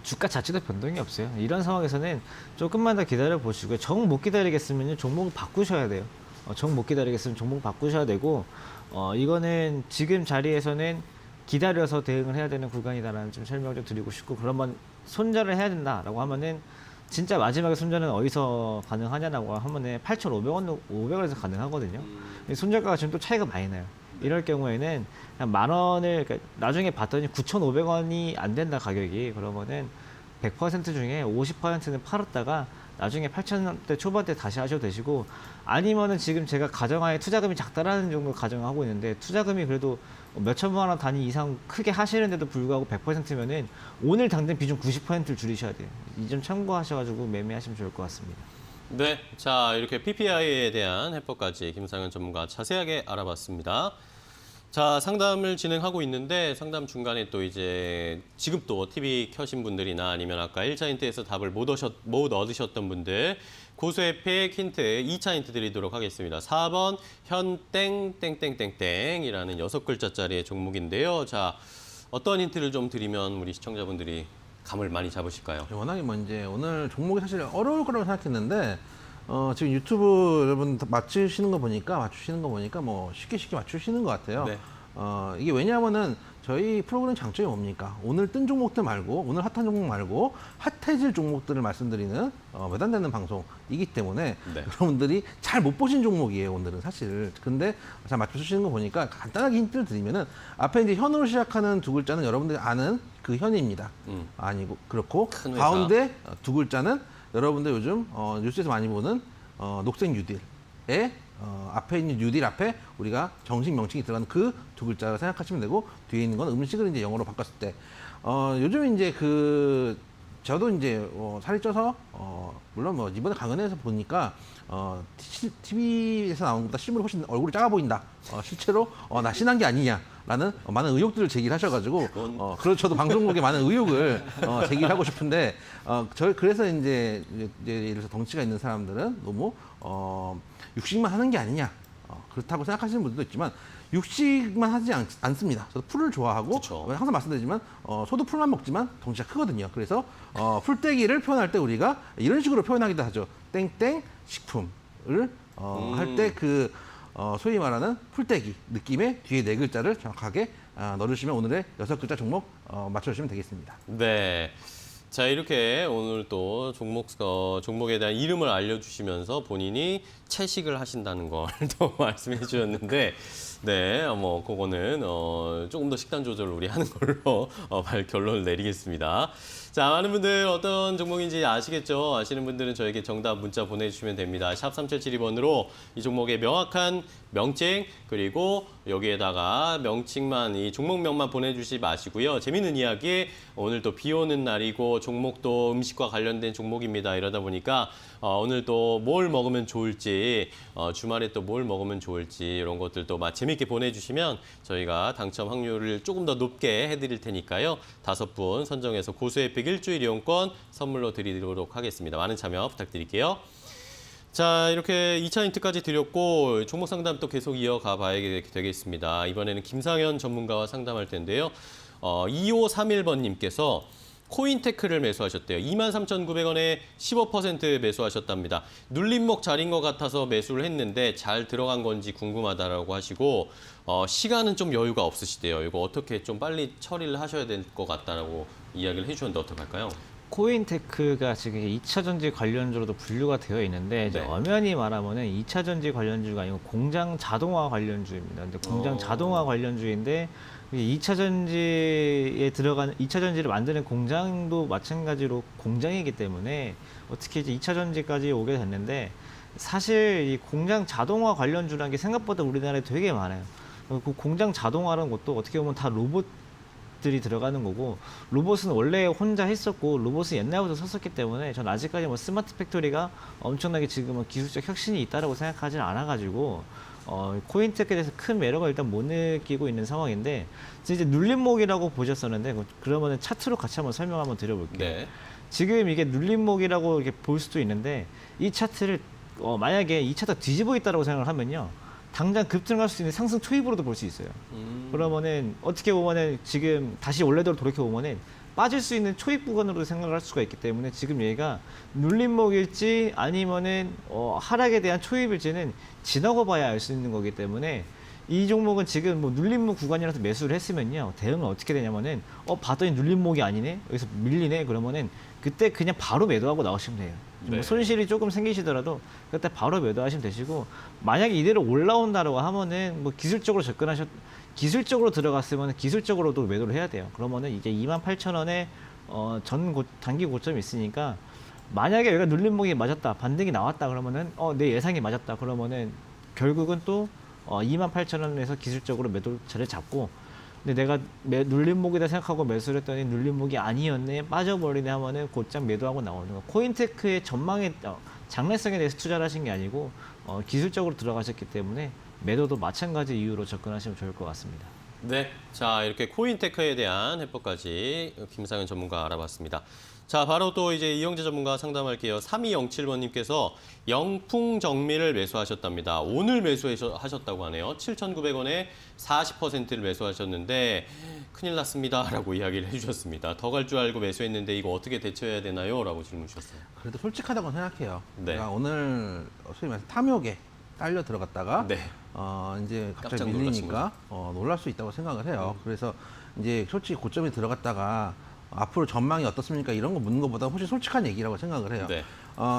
주가 자체도 변동이 없어요. 이런 상황에서는 조금만 더 기다려 보시고요. 정 못 기다리겠으면 종목을 바꾸셔야 돼요. 정 못 기다리겠으면 종목을 바꾸셔야 되고 이거는 지금 자리에서는 기다려서 대응을 해야 되는 구간이다라는 좀 설명을 좀 드리고 싶고 그러면 손절을 해야 된다라고 하면은 진짜 마지막에 손절은 어디서 가능하냐라고 하면은 8,500원, 500원에서 가능하거든요. 손절가가 지금 또 차이가 많이 나요. 이럴 경우에는 그냥 10,000원을 그러니까 나중에 봤더니 9,500원이 안 된다 가격이 그러면은 100% 중에 50%는 팔았다가 나중에 8,000원대 초반대 다시 하셔도 되시고 아니면은 지금 제가 가정하에 투자금이 작다라는 정도 가정하고 있는데 투자금이 그래도 몇 천만 원 단위 이상 크게 하시는데도 불구하고 100%면은 오늘 당장 비중 90%를 줄이셔야 돼요. 이 점 참고하셔가지고 매매하시면 좋을 것 같습니다. 네, 자 이렇게 PPI에 대한 해법까지 김상현 전문가 자세하게 알아봤습니다. 자, 상담을 진행하고 있는데 상담 중간에 또 이제 지금 또 TV 켜신 분들이나 아니면 아까 1차 힌트에서 답을 못 얻으셨던 분들 고수의 힌트 2차 힌트 드리도록 하겠습니다. 4번 현땡땡땡땡땡이라는 6글자짜리의 종목인데요. 자, 어떤 힌트를 좀 드리면 우리 시청자분들이 감을 많이 잡으실까요? 워낙에 뭐 이제 오늘 종목이 사실 어려울 거라고 생각했는데 지금 유튜브 여러분 맞추시는 거 보니까 뭐 쉽게 맞추시는 것 같아요. 네. 이게 왜냐하면은 저희 프로그램 장점이 뭡니까? 오늘 뜬 종목들 말고 오늘 핫한 종목 말고 핫해질 종목들을 말씀드리는 몇 안 되는 방송이기 때문에 네. 여러분들이 잘 못 보신 종목이에요 오늘은 사실. 근데 잘 맞춰주시는 거 보니까 간단하게 힌트를 드리면은 앞에 이제 현으로 시작하는 두 글자는 여러분들이 아는 그 현입니다. 아니고 그렇고 큰 회사. 가운데 두 글자는 여러분들 요즘 뉴스에서 많이 보는 녹색 뉴딜의 앞에 있는 뉴딜 앞에 우리가 정식 명칭이 들어가는 그 두 글자를 생각하시면 되고 뒤에 있는 건 음식을 이제 영어로 바꿨을 때 요즘 이제 저도 이제 살이 쪄서 물론 뭐 이번에 강연회에서 보니까 TV에서 나온 것보다 실물이 훨씬 얼굴이 작아 보인다. 실제로 날씬한 게 아니냐라는 많은 의혹들을 제기를 하셔가지고 그래서 저도 방송국에 많은 의혹을 제기를 하고 싶은데 그래서 이제 예를 들어서 덩치가 있는 사람들은 너무 육식만 하는 게 아니냐 그렇다고 생각하시는 분들도 있지만 육식만 하지 않습니다. 저도 풀을 좋아하고 그쵸. 항상 말씀드리지만 소도 풀만 먹지만 덩치가 크거든요. 그래서 풀떼기를 표현할 때 우리가 이런 식으로 표현하기도 하죠. 땡땡 식품을 할 때 소위 말하는 풀떼기 느낌의 뒤에 네 글자를 정확하게 넣어주시면 오늘의 6글자 종목 맞춰주시면 되겠습니다. 네. 자, 이렇게 오늘 또 종목에 대한 이름을 알려주시면서 본인이 채식을 하신다는 걸 또 말씀해 주셨는데, 네, 뭐, 그거는, 조금 더 식단 조절을 우리 하는 걸로, 결론을 내리겠습니다. 자, 많은 분들 어떤 종목인지 아시겠죠? 아시는 분들은 저에게 정답 문자 보내주시면 됩니다. 샵 3772번으로 이 종목의 명확한 명칭, 그리고 여기에다가 명칭만, 이 종목명만 보내주시지 마시고요. 재밌는 이야기, 오늘 또 비 오는 날이고, 종목도 음식과 관련된 종목입니다. 이러다 보니까, 오늘 또 뭘 먹으면 좋을지, 주말에 또 뭘 먹으면 좋을지, 이런 것들도 재밌게 보내주시면 저희가 당첨 확률을 조금 더 높게 해드릴 테니까요. 5분 선정해서 고수의 픽 일주일 이용권 선물로 드리도록 하겠습니다. 많은 참여 부탁드릴게요. 자, 이렇게 2차 힌트까지 드렸고 종목 상담 또 계속 이어가 봐야 되겠습니다. 이번에는 김상현 전문가와 상담할 텐데요. 2531번님께서 코인테크를 매수하셨대요. 23,900원에 15% 매수하셨답니다. 눌림목 자리인 것 같아서 매수를 했는데 잘 들어간 건지 궁금하다라고 하시고 시간은 좀 여유가 없으시대요. 이거 어떻게 좀 빨리 처리를 하셔야 될 것 같다라고 이야기를 해주셨는데 어떡할까요? 코인테크가 지금 2차 전지 관련주로도 분류가 되어 있는데 이제 네. 엄연히 말하면 2차 전지 관련주가 아니고 공장 자동화 관련주입니다. 근데 공장 자동화 관련주인데 2차 전지에 들어가는 2차 전지를 만드는 공장도 마찬가지로 공장이기 때문에 어떻게 이제 2차 전지까지 오게 됐는데 사실 이 공장 자동화 관련주라는 게 생각보다 우리나라에 되게 많아요. 그 공장 자동화라는 것도 어떻게 보면 다 로봇들이 들어가는 거고 로봇은 원래 혼자 했었고 로봇은 옛날부터 썼었기 때문에 전 아직까지 뭐 스마트 팩토리가 엄청나게 지금은 기술적 혁신이 있다라고 생각하지는 않아가지고 코인테크에 대해서 큰 매력을 일단 못 느끼고 있는 상황인데 이제 눌림목이라고 보셨었는데 그러면은 차트로 같이 한번 설명 한번 드려볼게요. 네. 지금 이게 눌림목이라고 이렇게 볼 수도 있는데 이 차트를 만약에 이 차트가 뒤집어 있다라고 생각을 하면요. 당장 급등할 수 있는 상승 초입으로도 볼 수 있어요. 그러면은 어떻게 보면은 지금 다시 원래대로 돌이켜 보면은 빠질 수 있는 초입 구간으로 생각을 할 수가 있기 때문에 지금 얘가 눌림목일지 아니면은 하락에 대한 초입일지는 지나고 봐야 알 수 있는 거기 때문에 이 종목은 지금 뭐 눌림목 구간이라서 매수를 했으면요 대응은 어떻게 되냐면은 봤더니 눌림목이 아니네 여기서 밀리네 그러면은 그때 그냥 바로 매도하고 나오시면 돼요. 네. 뭐 손실이 조금 생기시더라도 그때 바로 매도하시면 되시고 만약에 이대로 올라온다라고 하면은 뭐 기술적으로 들어갔으면 기술적으로도 매도를 해야 돼요. 그러면은 이제 28,000원에 단기 고점이 있으니까 만약에 여기가 눌림목이 맞았다 반등이 나왔다 그러면은 내 예상이 맞았다 그러면은 결국은 또 28,000원에서 기술적으로 매도 자리를 잡고 근데 내가 눌림목이다 생각하고 매수를 했더니 눌림목이 아니었네 빠져버리네 하면은 곧장 매도하고 나오는 거. 코인테크의 전망에 장래성에 대해서 투자를 하신 게 아니고 기술적으로 들어가셨기 때문에 매도도 마찬가지 이유로 접근하시면 좋을 것 같습니다. 네, 자 이렇게 코인테크에 대한 해법까지 김상현 전문가 알아봤습니다. 자, 바로 또 이제 이영재 전문가 상담할게요. 3207번님께서 영풍정밀을 매수하셨답니다. 오늘 매수하셨다고 하네요. 7,900원에 40%를 매수하셨는데 큰일 났습니다라고 이야기를 해주셨습니다. 더 갈 줄 알고 매수했는데 이거 어떻게 대처해야 되나요? 라고 질문 주셨어요. 그래도 솔직하다고 생각해요. 네. 그러니까 오늘 소위 말해서 탐욕에 딸려 들어갔다가 네. 이제 깜짝 갑자기 놀라신 밀리니까 놀랄 수 있다고 생각을 해요. 그래서 이제 솔직히 고점에 들어갔다가 앞으로 전망이 어떻습니까? 이런 거 묻는 것보다 훨씬 솔직한 얘기라고 생각을 해요. 네.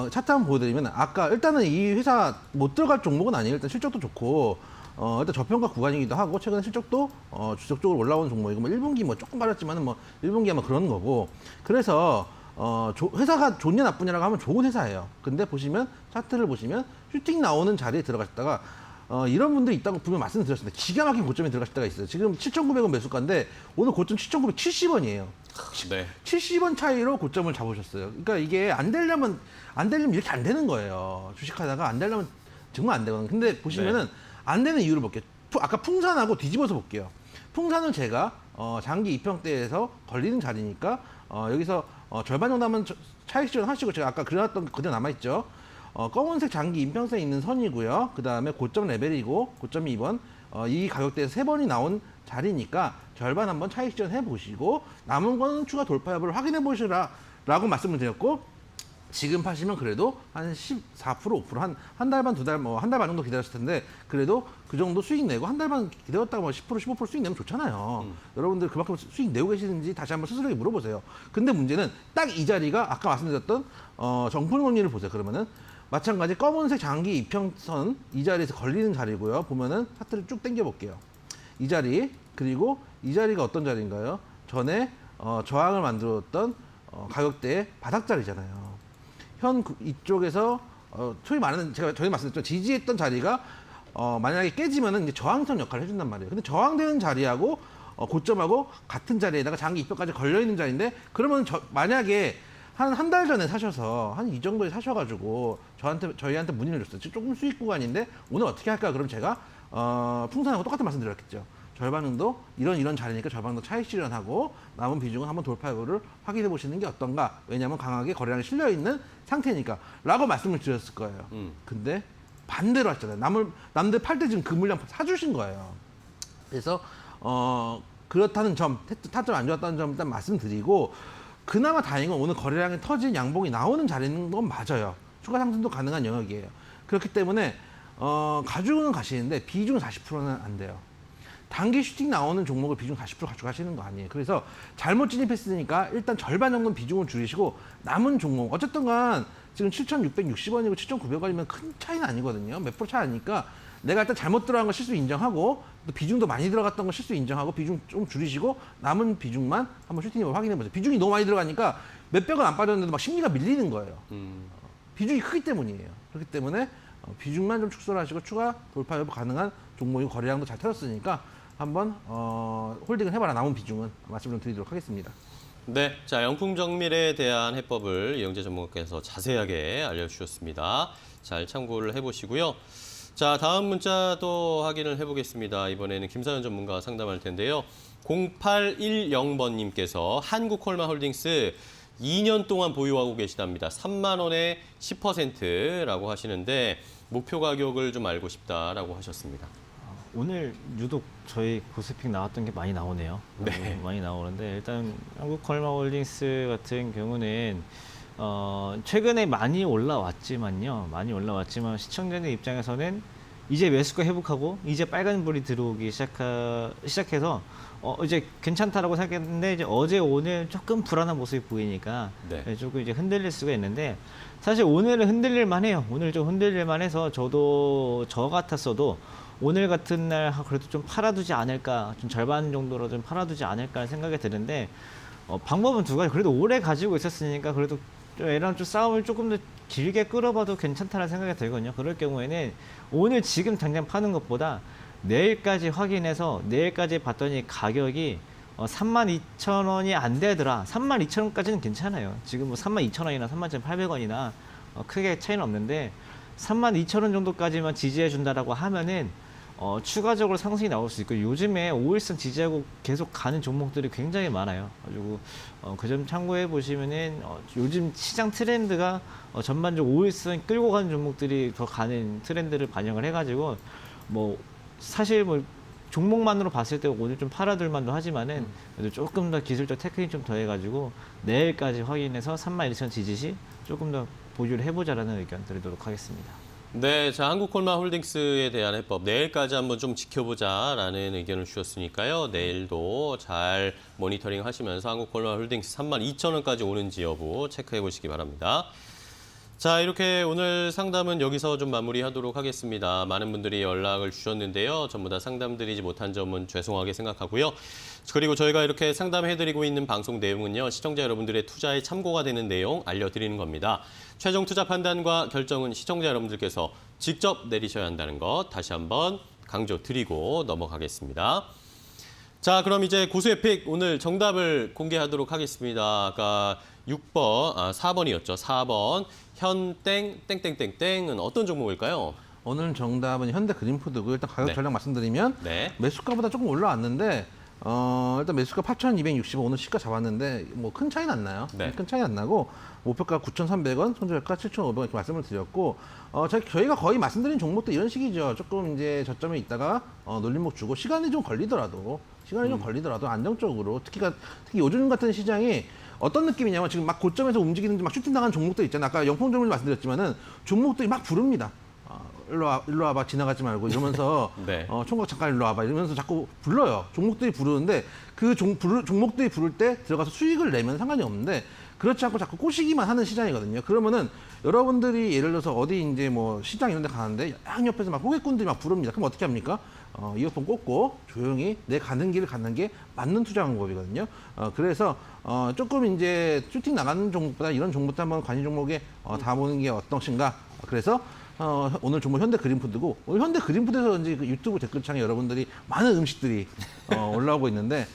차트 한번 보여드리면 아까 일단은 이 회사 못 들어갈 종목은 아니에요. 일단 실적도 좋고 일단 저평가 구간이기도 하고 최근에 실적도 주적적으로 올라오는 종목이고 뭐 1분기 뭐 조금 빠졌지만은 뭐 1분기 아마 그런 거고 그래서 회사가 좋냐 나쁘냐라고 하면 좋은 회사예요. 근데 보시면 차트를 보시면 슈팅 나오는 자리에 들어갔다가 이런 분들이 있다고 분명 말씀드렸습니다. 기가 막힌 고점에 들어가실 때가 있어요. 지금 7,900원 매수가인데 오늘 고점 7,970원이에요. 네. 70원 차이로 고점을 잡으셨어요. 그러니까 이게 안 되려면 이렇게 안 되는 거예요. 주식하다가 안 되려면 정말 안 되거든요. 근데 보시면은 안 되는 이유를 볼게요. 아까 풍산하고 뒤집어서 볼게요. 풍산은 제가 장기 입평대에서 걸리는 자리니까 여기서 절반 정도 하면 차익 실현 하시고 제가 아까 그려놨던 거 그대로 남아있죠. 검은색 장기 인평선에 있는 선이고요. 그 다음에 고점 레벨이고 고점이 2번 이 가격대에서 3번이 나온 자리니까 절반 한번 차익 실현 해보시고 남은 거는 추가 돌파 여부를 확인해 보시라라고 말씀을 드렸고 지금 파시면 그래도 한 14%, 5% 한 달 반, 두 달, 뭐 한 달 반 정도 기다렸을 텐데 그래도 그 정도 수익 내고 한 달 반 기다렸다가 뭐 10%, 15% 수익 내면 좋잖아요. 여러분들 그만큼 수익 내고 계시는지 다시 한번 스스로에게 물어보세요. 근데 문제는 딱 이 자리가 아까 말씀드렸던 정품권리를 보세요. 그러면은 마찬가지 검은색 장기 이평선 이 자리에서 걸리는 자리고요. 보면은 차트를 쭉 당겨 볼게요. 이 자리 그리고 이 자리가 어떤 자리인가요? 전에 저항을 만들었던 가격대의 바닥 자리잖아요. 이쪽에서 소위 말하는 제가 전에 말씀드렸죠. 지지했던 자리가 만약에 깨지면은 이제 저항선 역할을 해준단 말이에요. 근데 저항되는 자리하고 고점하고 같은 자리에다가 장기 입표까지 걸려 있는 자리인데 그러면 만약에 한 달 전에 사셔서 한 이 정도에 사셔가지고 저희한테 문의를 줬어요. 조금 수익 구간인데 오늘 어떻게 할까? 그럼 제가 풍산하고 똑같은 말씀 드렸겠죠. 절반 정도 이런 자리니까 절반 정도 차익 실현하고 남은 비중은 한번 돌파 여부를 확인해 보시는 게 어떤가. 왜냐하면 강하게 거래량이 실려 있는 상태니까 라고 말씀을 드렸을 거예요. 근데 반대로 하셨잖아요. 남들 팔 때 지금 그 물량 사주신 거예요. 그래서 그렇다는 점, 타점 안 좋았다는 점 일단 말씀드리고, 그나마 다행인 건 오늘 거래량이 터진 양봉이 나오는 자리는 건 맞아요. 추가 상승도 가능한 영역이에요. 그렇기 때문에 가지고는 가시는데 비중 40%는 안 돼요. 단기 슈팅 나오는 종목을 비중 40% 가져가시는 거 아니에요. 그래서 잘못 진입했으니까 일단 절반 정도는 비중을 줄이시고 남은 종목 어쨌든 간 지금 7,660원이고 7,900원이면 큰 차이는 아니거든요. 몇 프로 차이 아니까 내가 일단 잘못 들어간 거 실수 인정하고 또 비중도 많이 들어갔던 거 실수 인정하고 비중 좀 줄이시고 남은 비중만 한번 슈팅을 확인해 보세요. 비중이 너무 많이 들어가니까 몇백원 안 빠졌는데도 막 심리가 밀리는 거예요. 비중이 크기 때문이에요. 그렇기 때문에 비중만 좀 축소를 하시고 추가 돌파 여부 가능한 종목이 거래량도 잘 터졌으니까 한번 홀딩을 해봐라. 남은 비중은 말씀을 드리도록 하겠습니다. 네, 자 영풍 정밀에 대한 해법을 이영재 전문가께서 자세하게 알려주셨습니다. 잘 참고를 해보시고요. 자 다음 문자도 확인을 해보겠습니다. 이번에는 김사연 전문가와 상담할 텐데요. 0810번님께서 한국콜마홀딩스 2년 동안 보유하고 계시답니다. 3만 원에 10%라고 하시는데 목표 가격을 좀 알고 싶다라고 하셨습니다. 오늘 유독 저희 고스픽 나왔던 게 많이 나오네요. 네. 많이 나오는데 일단 한국콜마홀딩스 같은 경우는 최근에 많이 올라왔지만 시청자들 입장에서는 이제 매수가 회복하고 이제 빨간불이 들어오기 시작해서 이제 괜찮다라고 생각했는데 이제 어제 오늘 조금 불안한 모습이 보이니까 네. 조금 이제 흔들릴 수가 있는데 사실 오늘은 흔들릴만 해요. 오늘 좀 흔들릴만 해서 저도 저 같았어도 오늘 같은 날 그래도 좀 팔아두지 않을까, 좀 절반 정도로 좀 팔아두지 않을까 생각이 드는데 방법은 두 가지. 그래도 오래 가지고 있었으니까 그래도 좀 얘랑 좀 싸움을 조금 더 길게 끌어봐도 괜찮다는 생각이 들거든요. 그럴 경우에는 오늘 지금 당장 파는 것보다 내일까지 확인해서 내일까지 봤더니 가격이 32,000원이 안 되더라. 32,000원까지는 괜찮아요. 지금 뭐 32,000원이나 31,800원이나 크게 차이는 없는데 32,000원 정도까지만 지지해 준다라고 하면은 추가적으로 상승이 나올 수 있고 요즘에 5일선 지지하고 계속 가는 종목들이 굉장히 많아요. 가지고 그 점 참고해 보시면은 요즘 시장 트렌드가 전반적으로 5일선 끌고 가는 종목들이 더 가는 트렌드를 반영을 해가지고 뭐 사실 뭐 종목만으로 봤을 때 오늘 좀 팔아둘 만도 하지만은 그래도 조금 더 기술적 테크닉 좀 더해가지고 내일까지 확인해서 31,000 지지시 조금 더 보유를 해보자라는 의견 드리도록 하겠습니다. 네, 자 한국콜마홀딩스에 대한 해법 내일까지 한번 좀 지켜보자라는 의견을 주셨으니까요. 내일도 잘 모니터링 하시면서 한국콜마홀딩스 32,000원까지 오는지 여부 체크해 보시기 바랍니다. 자, 이렇게 오늘 상담은 여기서 좀 마무리하도록 하겠습니다. 많은 분들이 연락을 주셨는데요. 전부 다 상담드리지 못한 점은 죄송하게 생각하고요. 그리고 저희가 이렇게 상담해드리고 있는 방송 내용은요. 시청자 여러분들의 투자에 참고가 되는 내용 알려드리는 겁니다. 최종 투자 판단과 결정은 시청자 여러분들께서 직접 내리셔야 한다는 것 다시 한번 강조드리고 넘어가겠습니다. 자, 그럼 이제 고수의 픽 오늘 정답을 공개하도록 하겠습니다. 아까 4번이었죠. 4번 현땡 땡땡땡땡은 어떤 종목일까요? 오늘 정답은 현대 그린푸드고 일단 가격 네. 전략 말씀드리면 네. 매수가보다 조금 올라왔는데 일단 매수가 8,260원 오늘 시가 잡았는데 뭐 큰 차이는 안 나요. 네. 큰 차이 안 나고 목표가 9,300원, 손절가 7,500원 이렇게 말씀을 드렸고 저희가 거의 말씀드린 종목도 이런 식이죠. 조금 이제 저점에 있다가 놀림목 주고 시간이 좀 걸리더라도 안정적으로 특히 요즘 같은 시장이 어떤 느낌이냐면 지금 막 고점에서 움직이는데 막 슈팅 나가는 종목들 있잖아요. 아까 영풍 종목 말씀드렸지만은 종목들이 막 부릅니다. 일로 와봐 지나가지 말고 이러면서 네. 총각 잠깐 일로 와봐 이러면서 자꾸 불러요. 종목들이 부르는데 그 종목들이 부를 때 들어가서 수익을 내면 상관이 없는데 그렇지 않고 자꾸 꼬시기만 하는 시장이거든요. 그러면은 여러분들이 예를 들어서 어디 이제 뭐 시장 이런 데 가는데 양옆에서 막 호객꾼들이 막 부릅니다. 그럼 어떻게 합니까? 이어폰 꽂고 조용히 내 가는 길을 가는 게 맞는 투자 방법이거든요. 그래서 조금 이제 슈팅 나가는 종목보다 이런 종목도 한번 관심 종목에 담아보는 게 어떠신가. 그래서 오늘 종목 현대 그린푸드고 오늘 현대 그린푸드에서 이제 그 유튜브 댓글창에 여러분들이 많은 음식들이 올라오고 있는데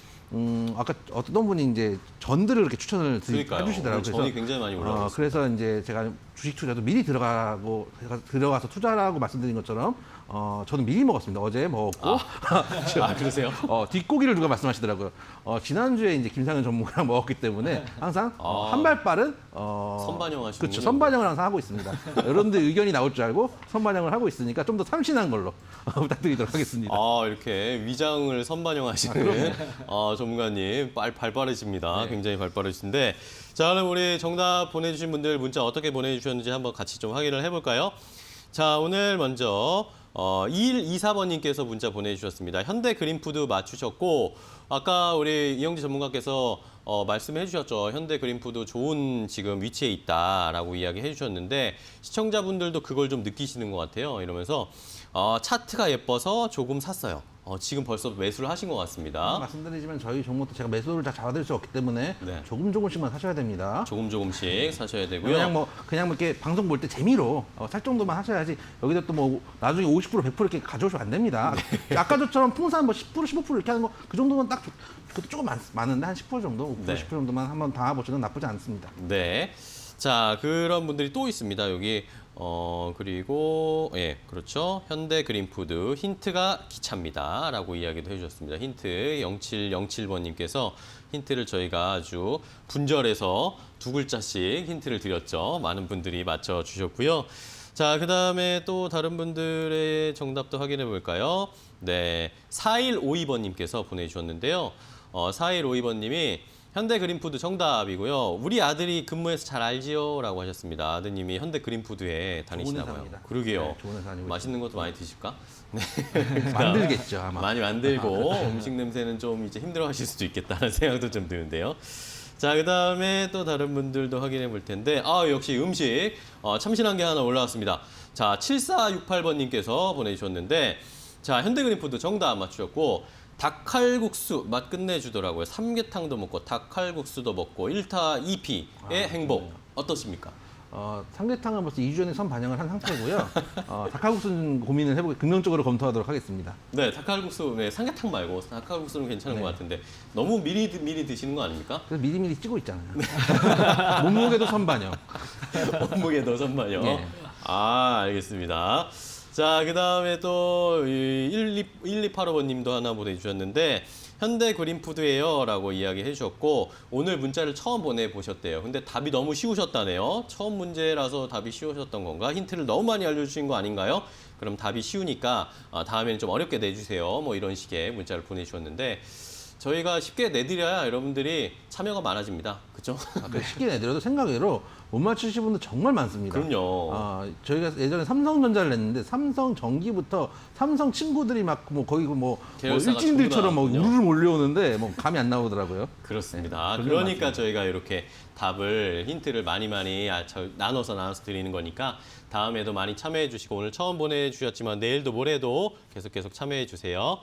아까 어떤 분이 이제 전들을 이렇게 추천을 그러니까요. 해주시더라고요. 오늘 전이 굉장히 많이 올라가고 있습니다. 그래서 이제 제가 주식 투자도 미리 들어가서 투자라고 말씀드린 것처럼 저는 미리 먹었습니다. 어제 먹었고 그러세요? 뒷고기를 누가 말씀하시더라고요. 지난주에 이제 김상현 전문가랑 먹었기 때문에 항상 한 발 빠른 선반영하시는군요. 그렇죠. 선반영을 항상 하고 있습니다. 여러분들 의견이 나올 줄 알고 선반영을 하고 있으니까 좀 더 참신한 걸로 부탁드리도록 하겠습니다. 이렇게 위장을 선반영하시는 전문가님 발 빠르십니다. 네. 굉장히 발 빠르신데 자, 그럼 우리 정답 보내주신 분들 문자 어떻게 보내주셨는지 한번 같이 좀 확인을 해볼까요? 자, 오늘 먼저 2124번님께서 문자 보내주셨습니다. 현대 그린푸드 맞추셨고 아까 우리 이영지 전문가께서 말씀해 주셨죠. 현대 그린푸드 좋은 지금 위치에 있다라고 이야기해 주셨는데 시청자분들도 그걸 좀 느끼시는 것 같아요. 이러면서 차트가 예뻐서 조금 샀어요. 지금 벌써 매수를 하신 것 같습니다. 말씀드리지만 저희 종목도 제가 매수를 다 잡아드릴 수 없기 때문에 네. 조금씩만 사셔야 됩니다. 조금씩 사셔야 되고요. 그냥 이렇게 방송 볼 때 재미로 살 정도만 하셔야지 여기다 또 뭐 나중에 50% 100% 이렇게 가져오시면 안 됩니다. 아까 저처럼 풍산 뭐 10% 15% 이렇게 하는 거 그 정도면 딱 그것도 조금 많은데 한 10% 정도, 5% 네. 10% 정도만 한번 담아보시면 나쁘지 않습니다. 네. 자, 그런 분들이 또 있습니다. 여기 그리고 예, 그렇죠. 현대 그린푸드 힌트가 기차입니다라고 이야기도 해주셨습니다. 힌트 0707번님께서 힌트를 저희가 아주 분절해서 두 글자씩 힌트를 드렸죠. 많은 분들이 맞춰주셨고요. 자, 그다음에 또 다른 분들의 정답도 확인해 볼까요? 네, 4152번님께서 보내주셨는데요. 4152번님이 현대 그린푸드 정답이고요. 우리 아들이 근무해서 잘 알지요? 라고 하셨습니다. 아드님이 현대 그린푸드에 다니시나 봐요. 회사입니다. 그러게요. 네, 좋은 회사 다니고 맛있는 것도 많이 드실까? 네. 만들겠죠 아마. 많이 만들고 음식 냄새는 좀 이제 힘들어하실 수도 있겠다는 생각도 좀 드는데요. 자, 그다음에 또 다른 분들도 확인해 볼 텐데 역시 음식 참신한 게 하나 올라왔습니다. 자, 7468번님께서 보내주셨는데 자, 현대 그린푸드 정답 맞추셨고 닭칼국수 맛 끝내주더라고요. 삼계탕도 먹고 닭칼국수도 먹고 1타 2피의 행복 어떠십니까? 삼계탕은 벌써 2주 전에 선 반영을 한 상태고요. 닭칼국수는 고민을 해보고 긍정적으로 검토하도록 하겠습니다. 네, 닭칼국수, 네, 삼계탕 말고 닭칼국수는 괜찮은 네. 것 같은데 너무 미리 드시는 거 아닙니까? 그래서 미리미리 찍고 있잖아요. 몸무게도 선 반영. 몸무게도 선반요. 네. 알겠습니다. 자, 그 다음에 또 1285번님도 하나 보내주셨는데 현대 그린푸드예요 라고 이야기해 주셨고 오늘 문자를 처음 보내보셨대요. 근데 답이 너무 쉬우셨다네요. 처음 문제라서 답이 쉬우셨던 건가? 힌트를 너무 많이 알려주신 거 아닌가요? 그럼 답이 쉬우니까 다음에는 좀 어렵게 내주세요. 뭐 이런 식의 문자를 보내주셨는데 저희가 쉽게 내드려야 여러분들이 참여가 많아집니다. 그렇죠? 쉽게 내더라도 생각외로 못 맞추신 분들 정말 많습니다. 그럼요. 저희가 예전에 삼성전자를 냈는데 삼성 전기부터 삼성 친구들이 막 거의 계열사가 일진들처럼 전부 다 우르르 몰려오는데 감이 안 나오더라고요. 그렇습니다. 네, 그러니까 저희가 이렇게 답을 힌트를 많이 나눠서 드리는 거니까 다음에도 많이 참여해 주시고 오늘 처음 보내주셨지만 내일도 모레도 계속 참여해 주세요.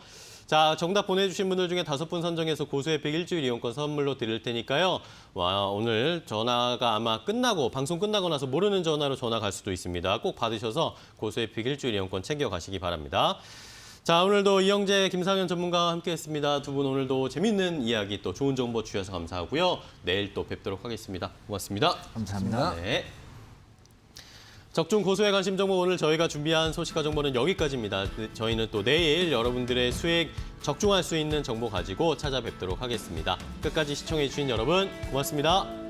자, 정답 보내주신 분들 중에 5분 선정해서 고수혜택 일주일 이용권 선물로 드릴 테니까요. 오늘 전화가 아마 방송 끝나고 나서 모르는 전화로 전화 갈 수도 있습니다. 꼭 받으셔서 고수혜택 일주일 이용권 챙겨가시기 바랍니다. 자, 오늘도 이영재, 김상현 전문가와 함께했습니다. 두 분 오늘도 재밌는 이야기 또 좋은 정보 주셔서 감사하고요. 내일 또 뵙도록 하겠습니다. 고맙습니다. 감사합니다. 네. 적중 고수의 관심 정보 오늘 저희가 준비한 소식과 정보는 여기까지입니다. 저희는 또 내일 여러분들의 수익 적중할 수 있는 정보 가지고 찾아뵙도록 하겠습니다. 끝까지 시청해 주신 여러분 고맙습니다.